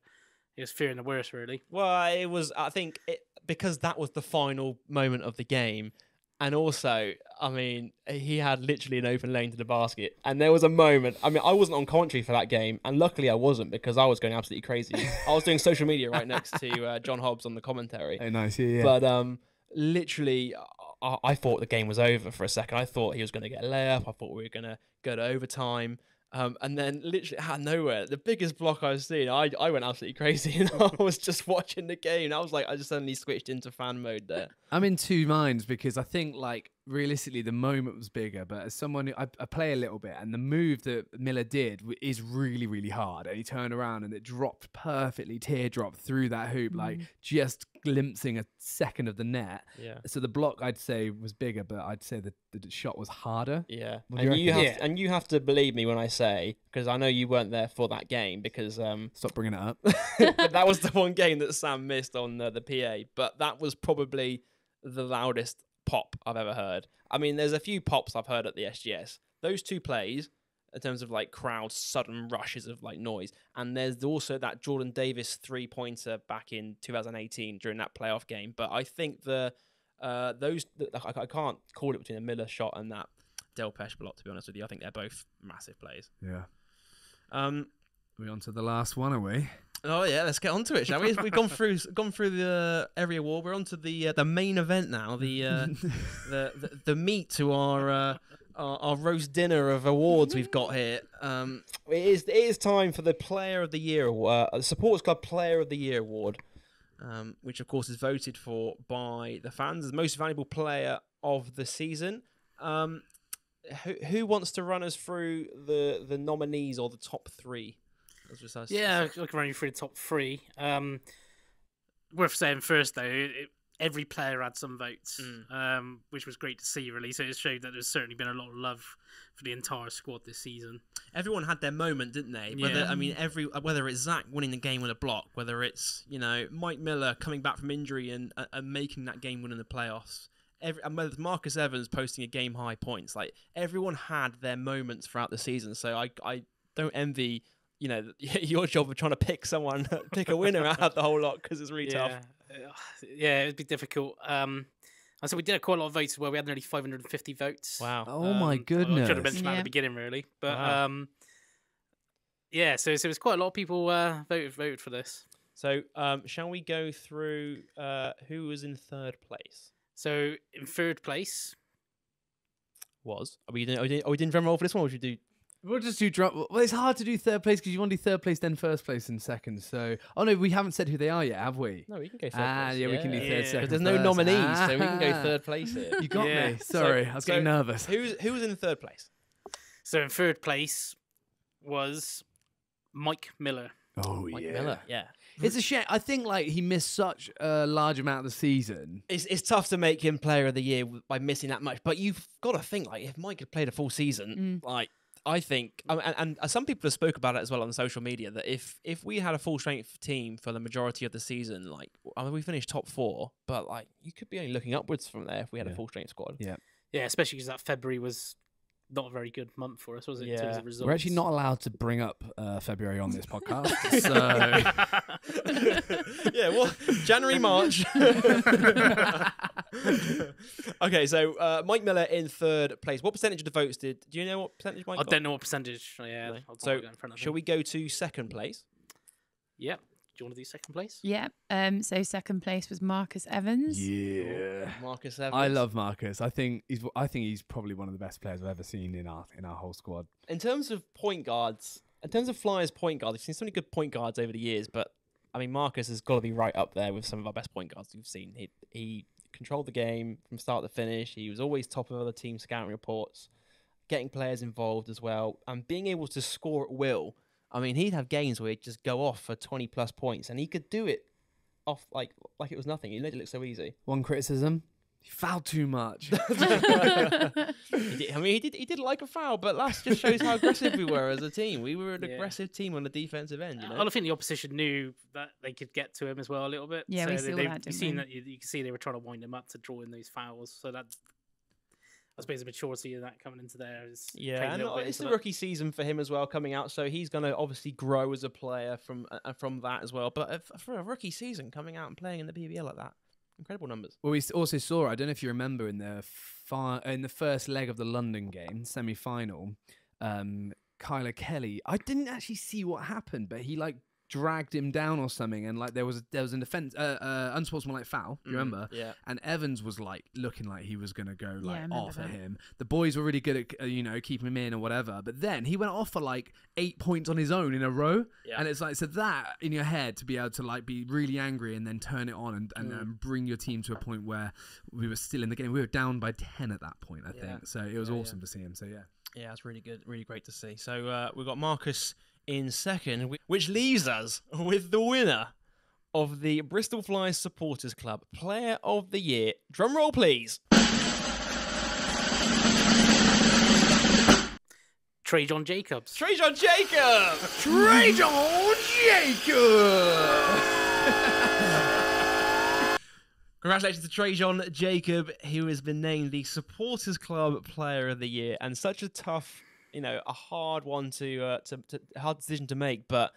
he was fearing the worst, really. Well, it was. I think because that was the final moment of the game, and also, I mean, he had literally an open lane to the basket, and there was a moment. I mean, I wasn't on commentary for that game, and luckily I wasn't because I was going absolutely crazy. I was doing social media right next to John Hobbs on the commentary. Oh, nice. Yeah. But literally, I thought the game was over for a second. I thought he was going to get a layup. I thought we were going to go to overtime. And then literally out of nowhere, the biggest block I've seen, I went absolutely crazy. And I was just watching the game. And I was like, I just suddenly switched into fan mode there. I'm in two minds because I think, like, realistically, the moment was bigger. But as someone who I play a little bit, and the move that Miller did is really, really hard. And he turned around and it dropped perfectly, teardrop through that hoop, like just glimpsing a second of the net. Yeah. So the block, I'd say, was bigger, but I'd say the shot was harder. Yeah. And you have to believe me when I say, because I know you weren't there for that game, because stop bringing it up. But that was the one game that Sam missed on the PA. But that was probably the loudest pop I've ever heard. I mean, there's a few pops I've heard at the SGS. Those two plays, in terms of like crowd sudden rushes of like noise, and there's also that Jordan Davis 3-pointer back in 2018 during that playoff game. But I think I can't call it between the Miller shot and that Delpesh block, to be honest with you. I think they're both massive plays. Yeah. We're on to the last one, are we? Oh yeah, let's get on to it, shall we? We've gone through the every award. We're on to the main event now. The meat to our roast dinner of awards we've got here. It is time for the Player of the Year award, the Supporters Club Player of the Year award, which of course is voted for by the fans as most valuable player of the season. Who wants to run us through the nominees or the top 3? Yeah, I can run you through the top 3. Worth saying first, though, every player had some votes, which was great to see, really. So it showed that there's certainly been a lot of love for the entire squad this season. Everyone had their moment, didn't they? Whether it's Zack winning the game with a block, whether it's Mike Miller coming back from injury and making that game win in the playoffs. And whether it's Marcus Evans posting a game high points, like everyone had their moments throughout the season. So I don't envy your job of trying to pick a winner out of the whole lot, because it's really tough. Yeah, it'd be difficult. So we did quite a lot of votes where we had nearly 550 votes. Wow. Oh my goodness. I should have mentioned that at the beginning, really. But so it was quite a lot of people voted for this. So shall we go through who was in third place? So in third place are we doing drum roll for this one, or should we do? We'll just do drum. Well, it's hard to do third place because you want to do third place, then first place, and second. So, no, we haven't said who they are yet, have we? No, we can go third place. Yeah, we can do third, second. Because there's no nominees, so we can go third place here. You got me. Sorry, I was getting nervous. Who was in third place? So in third place was Mike Miller. Oh, Mike Miller, yeah. It's a shame. I think he missed such a large amount of the season. It's tough to make him Player of the Year by missing that much. But you've got to think if Mike had played a full season, I think, and some people have spoke about it as well on social media, that if we had a full strength team for the majority of the season, we finished top 4, but you could be only looking upwards from there if we had a full strength squad. Yeah, especially because that February was not a very good month for us, was it? Yeah. In terms of results. We're actually not allowed to bring up February on this podcast. So January, March. Okay, so Mike Miller in third place. What percentage of the votes do you know what percentage Mike I got? don't know what percentage. Yeah. No. So, shall we go to second place? Yeah. Do you want to do second place? Yeah. So second place was Marcus Evans. Yeah, Marcus Evans. I love Marcus. I think he's probably one of the best players I've ever seen in our whole squad. In terms of point guards, in terms of Flyers point guards, we've seen so many good point guards over the years, but I mean Marcus has got to be right up there with some of our best point guards we've seen. He controlled the game from start to finish. He was always top of other team scouting reports, getting players involved as well, and being able to score at will. I mean, he'd have games where he'd just go off for 20+ points, and he could do it off like it was nothing. He made it look so easy. One criticism: he fouled too much. He did like a foul, but that just shows how aggressive we were as a team. We were an aggressive team on the defensive end. You know? I think the opposition knew that they could get to him as well a little bit. Yeah, so we saw that, didn't we? You can see they were trying to wind him up to draw in those fouls. So that, I suppose, the maturity of that coming into there is and it's the rookie season for him as well coming out, so he's going to obviously grow as a player from that as well. But for a rookie season coming out and playing in the PBL like that, incredible numbers. Well, we also saw, I don't know if you remember, in the first leg of the London game, semi-final, Kyler Kelly, I didn't actually see what happened, but he dragged him down or something, and there was an offense, unsportsmanlike foul. Do you remember? Yeah. And Evans was looking like he was gonna go off at that. him. The boys were really good at keeping him in or whatever, but then he went off for 8 points on his own in a row. Yeah. And it's so that in your head to be able to be really angry and then turn it on and bring your team to a point where we were still in the game. We were down by 10 at that point, I think. So it was awesome to see him. So yeah, it's really good, really great to see. So we've got Marcus in second, which leaves us with the winner of the Bristol Flyers Supporters Club Player of the Year. Drum roll, please. Trajan Jacobs. Trajan Jacobs! Trajan Jacobs! Congratulations to Trajan Jacob, who has been named the Supporters Club Player of the Year, and such a tough, a hard one hard decision to make, but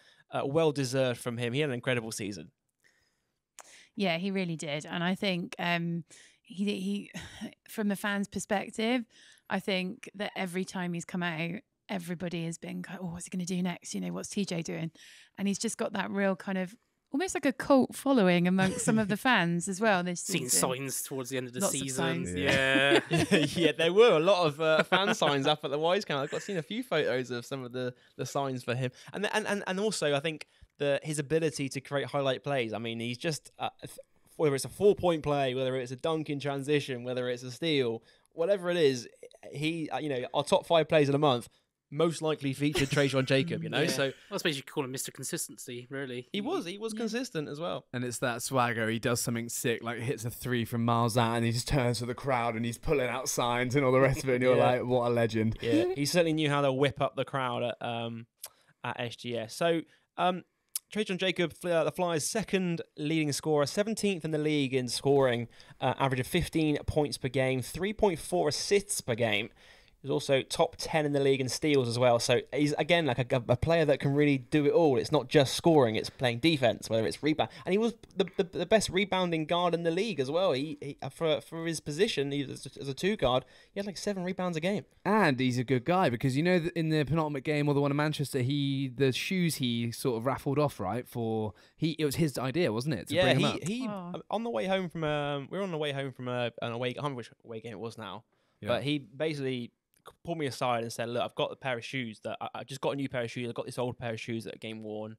well deserved from him. He had an incredible season. Yeah, he really did, and I think he from the fans' perspective, I think that every time he's come out, everybody has been, oh, what's he going to do next? What's TJ doing? And he's just got that real kind of almost like a cult following amongst some of the fans as well this season. Seen signs towards the end of the Lots season. of Yeah. Yeah, there were a lot of fan signs up at the Wise Camp. I've seen a few photos of some of the signs for him. And also, I think his ability to create highlight plays. I mean, he's just, whether it's a 4-point play, whether it's a dunk in transition, whether it's a steal, whatever it is, he, our top 5 plays in a month, most likely featured Trajan Jacob, Yeah. So I suppose you could call him Mr. Consistency, really. He was consistent as well. And it's that swagger. He does something sick, hits a 3 from miles out, and he just turns to the crowd and he's pulling out signs and all the rest of it. And you're like, what a legend! Yeah, he certainly knew how to whip up the crowd at SGS. So Trajan Jacob, the Flyers' second leading scorer, 17th in the league in scoring, average of 15 points per game, 3.4 assists per game. He's also top 10 in the league in steals as well. So he's, again, a player that can really do it all. It's not just scoring, it's playing defense, whether it's rebound. And he was the best rebounding guard in the league as well. He for his position, as a 2 guard, he had 7 rebounds a game. And he's a good guy because, in the penultimate game or the one in Manchester, the shoes he sort of raffled off, right? It was his idea, wasn't it? To bring him up. On the way home from we were on the way home from an away, I can't remember which away game it was now. Yeah. But he basically pulled me aside and said, look, I've got a pair of shoes that I just got a new pair of shoes. I've got this old pair of shoes that are game worn.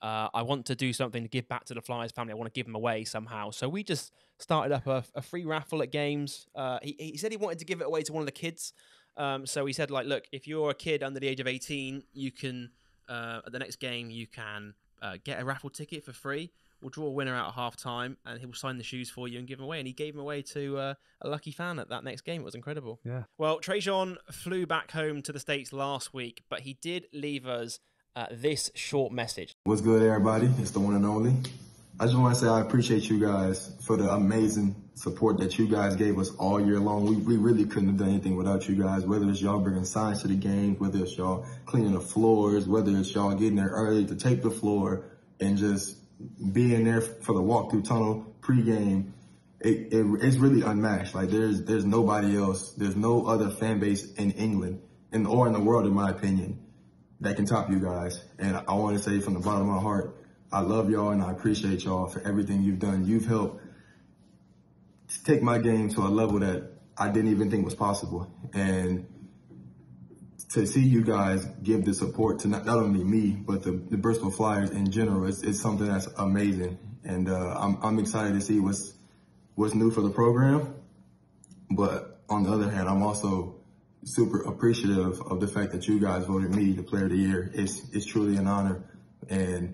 I want to do something to give back to the Flyers family. I want to give them away somehow. So we just started up a free raffle at games. He said he wanted to give it away to one of the kids. So he said, look, if you're a kid under the age of 18, you can, at the next game, you can get a raffle ticket for free. We'll draw a winner out at half-time, and he will sign the shoes for you and give them away. And he gave them away to a lucky fan at that next game. It was incredible. Yeah. Well, Trajan flew back home to the States last week, but he did leave us this short message. What's good, everybody? It's the one and only. I just want to say I appreciate you guys for the amazing support that you guys gave us all year long. We really couldn't have done anything without you guys, whether it's y'all bringing signs to the games, whether it's y'all cleaning the floors, whether it's y'all getting there early to tape the floor and just being there for the walkthrough tunnel pregame. it's really unmatched. Like there's nobody else. There's no other fan base in England or in the world, in my opinion, that can top you guys. And I want to say from the bottom of my heart, I love y'all and I appreciate y'all for everything you've done. You've helped take my game to a level that I didn't even think was possible. And to see you guys give the support to not only me, but the Bristol Flyers in general, it's something that's amazing. And I'm excited to see what's new for the program. But on the other hand, I'm also super appreciative of the fact that you guys voted me the Player of the Year. It's truly an honor. And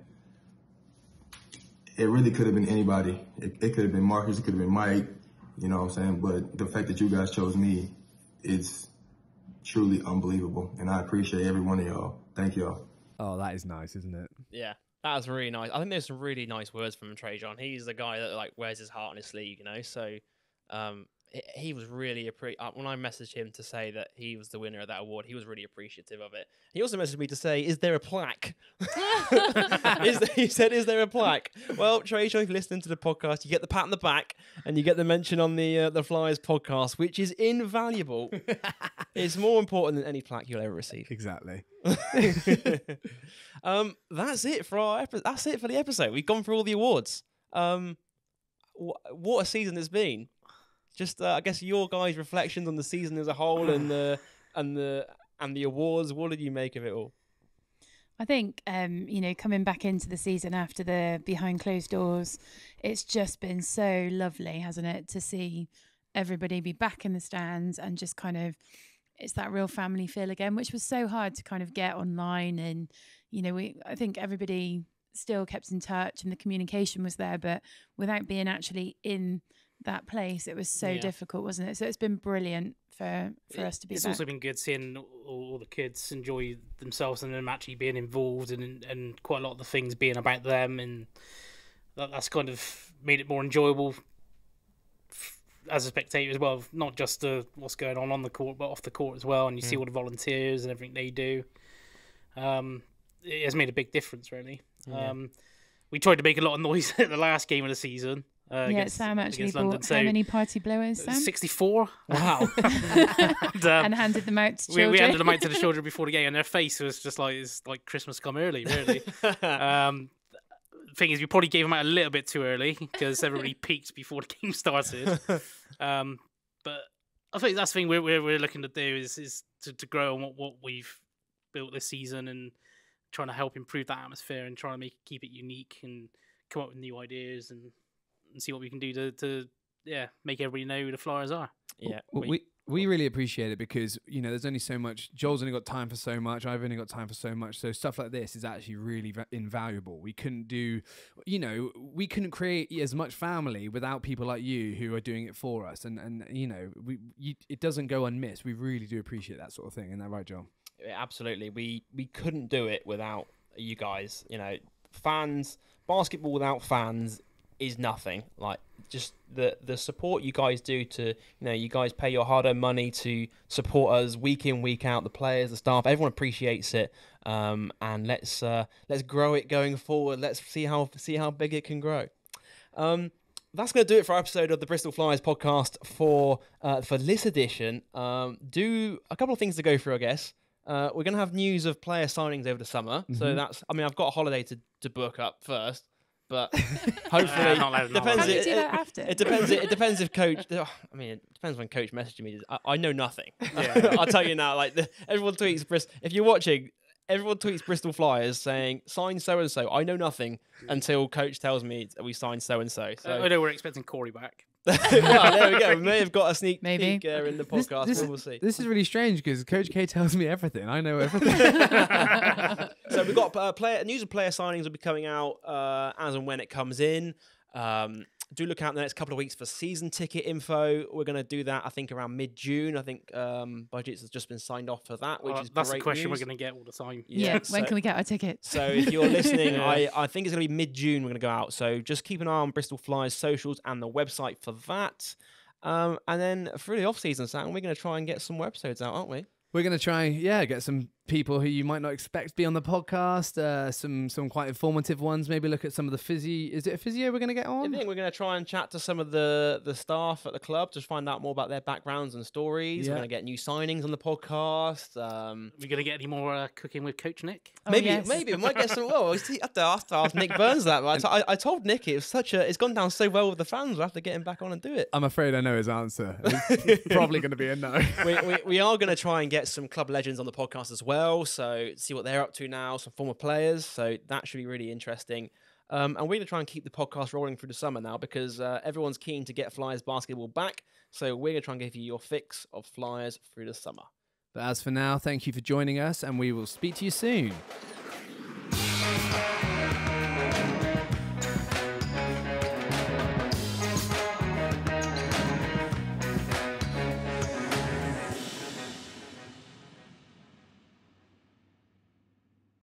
it really could have been anybody. It could have been Marcus, it could have been Mike, you know what I'm saying? But the fact that you guys chose me is truly unbelievable. And I appreciate every one of y'all. Thank y'all. Oh, that is nice, isn't it? Yeah, that was really nice. I think there's some really nice words from Trajan. He's the guy that like wears his heart on his sleeve, you know? So he was really when I messaged him to say that he was the winner of that award, he was really appreciative of it. He also messaged me to say, "Is there a plaque?" He said, "Is there a plaque?" Well, Trajan, if you're listening to the podcast, you get the pat on the back and you get the mention on the Flyers podcast, which is invaluable. It's more important than any plaque you'll ever receive. Exactly. That's it for that's it for the episode. We've gone through all the awards. What a season it's been. Just, I guess, your guys' reflections on the season as a whole and the awards. What did you make of it all? I think, coming back into the season after the behind closed doors, it's just been so lovely, hasn't it, to see everybody be back in the stands and just kind of, it's that real family feel again, which was so hard to kind of get online. And, I think everybody still kept in touch and the communication was there, but without being actually in that place, it was so difficult, wasn't it? So it's been brilliant for us to be It's back. also been good seeing all the kids enjoy themselves and them actually being involved and quite a lot of the things being about them, and that's kind of made it more enjoyable as a spectator as well, not just what's going on the court but off the court as well, and you see all the volunteers and everything they do. It has made a big difference, really. We tried to make a lot of noise at the last game of the season. Sam actually bought how many party blowers, Sam? 64. Wow. and handed them out to children. We handed them out to the children before the game, and their face was just like, it's like Christmas come early, really. Thing is, we probably gave them out a little bit too early because everybody peaked before the game started. But I think that's the thing we're looking to do is to grow on what we've built this season and trying to help improve that atmosphere and trying to keep it unique and come up with new ideas and see what we can do to make everybody know who the Flyers are. Yeah, we really appreciate it because there's only so much. Joel's only got time for so much. I've only got time for so much. So stuff like this is actually really invaluable. We couldn't do, we couldn't create as much family without people like you who are doing it for us. And it doesn't go unmissed. We really do appreciate that sort of thing. Isn't that right, Joel? Yeah, absolutely. We couldn't do it without you guys. Fans, basketball without fans is nothing. Like, just the support you guys do to, you guys pay your hard-earned money to support us week in, week out, the players, the staff, everyone appreciates it. And let's grow it going forward. Let's see how big it can grow. That's going to do it for our episode of the Bristol Flyers podcast for this edition. Do a couple of things to go through, I guess. We're going to have news of player signings over the summer. Mm-hmm. So I've got a holiday to book up first. But hopefully, it depends if coach. It depends when coach messaged me. I know nothing. Yeah. I'll tell you now. Everyone tweets Bristol. If you're watching, everyone tweets Bristol Flyers saying sign so and so. I know nothing until coach tells me we signed so and so. I know we're expecting Corey back. Well, there we go. We may have got a sneak peek in the podcast. We'll see. This is really strange because Coach K tells me everything. I know everything. So we've got news of player signings will be coming out as and when it comes in. Do look out in the next couple of weeks for season ticket info. We're going to do that, I think, around mid-June. I think budgets has just been signed off for that, which is that's great the question news. we're going to get all the time. Yeah, when can we get our tickets? So if you're listening, I think it's going to be mid-June we're going to go out. So just keep an eye on Bristol Flyers socials and the website for that. And then through the off-season, Sam, we're going to try and get some more episodes out, aren't we? We're going to try, get some people who you might not expect to be on the podcast. Some quite informative ones. Maybe look at some of the physio. Is it a physio we're going to get on? I think we're going to try and chat to some of the staff at the club to find out more about their backgrounds and stories. Yeah. We're going to get new signings on the podcast. We're going to get any more cooking with Coach Nick? Maybe we might get some. Well, I have to ask Nick Burns that. But I told Nick it was it's gone down so well with the fans. We'll have to get him back on and do it. I'm afraid I know his answer. It's probably going to be a no. we are going to try and get some club legends on the podcast as well. So see what they're up to now. Some former players. So that should be really interesting. And we're going to try and keep the podcast rolling through the summer now because everyone's keen to get Flyers basketball back. So we're going to try and give you your fix of Flyers through the summer. But as for now, thank you for joining us, and we will speak to you soon.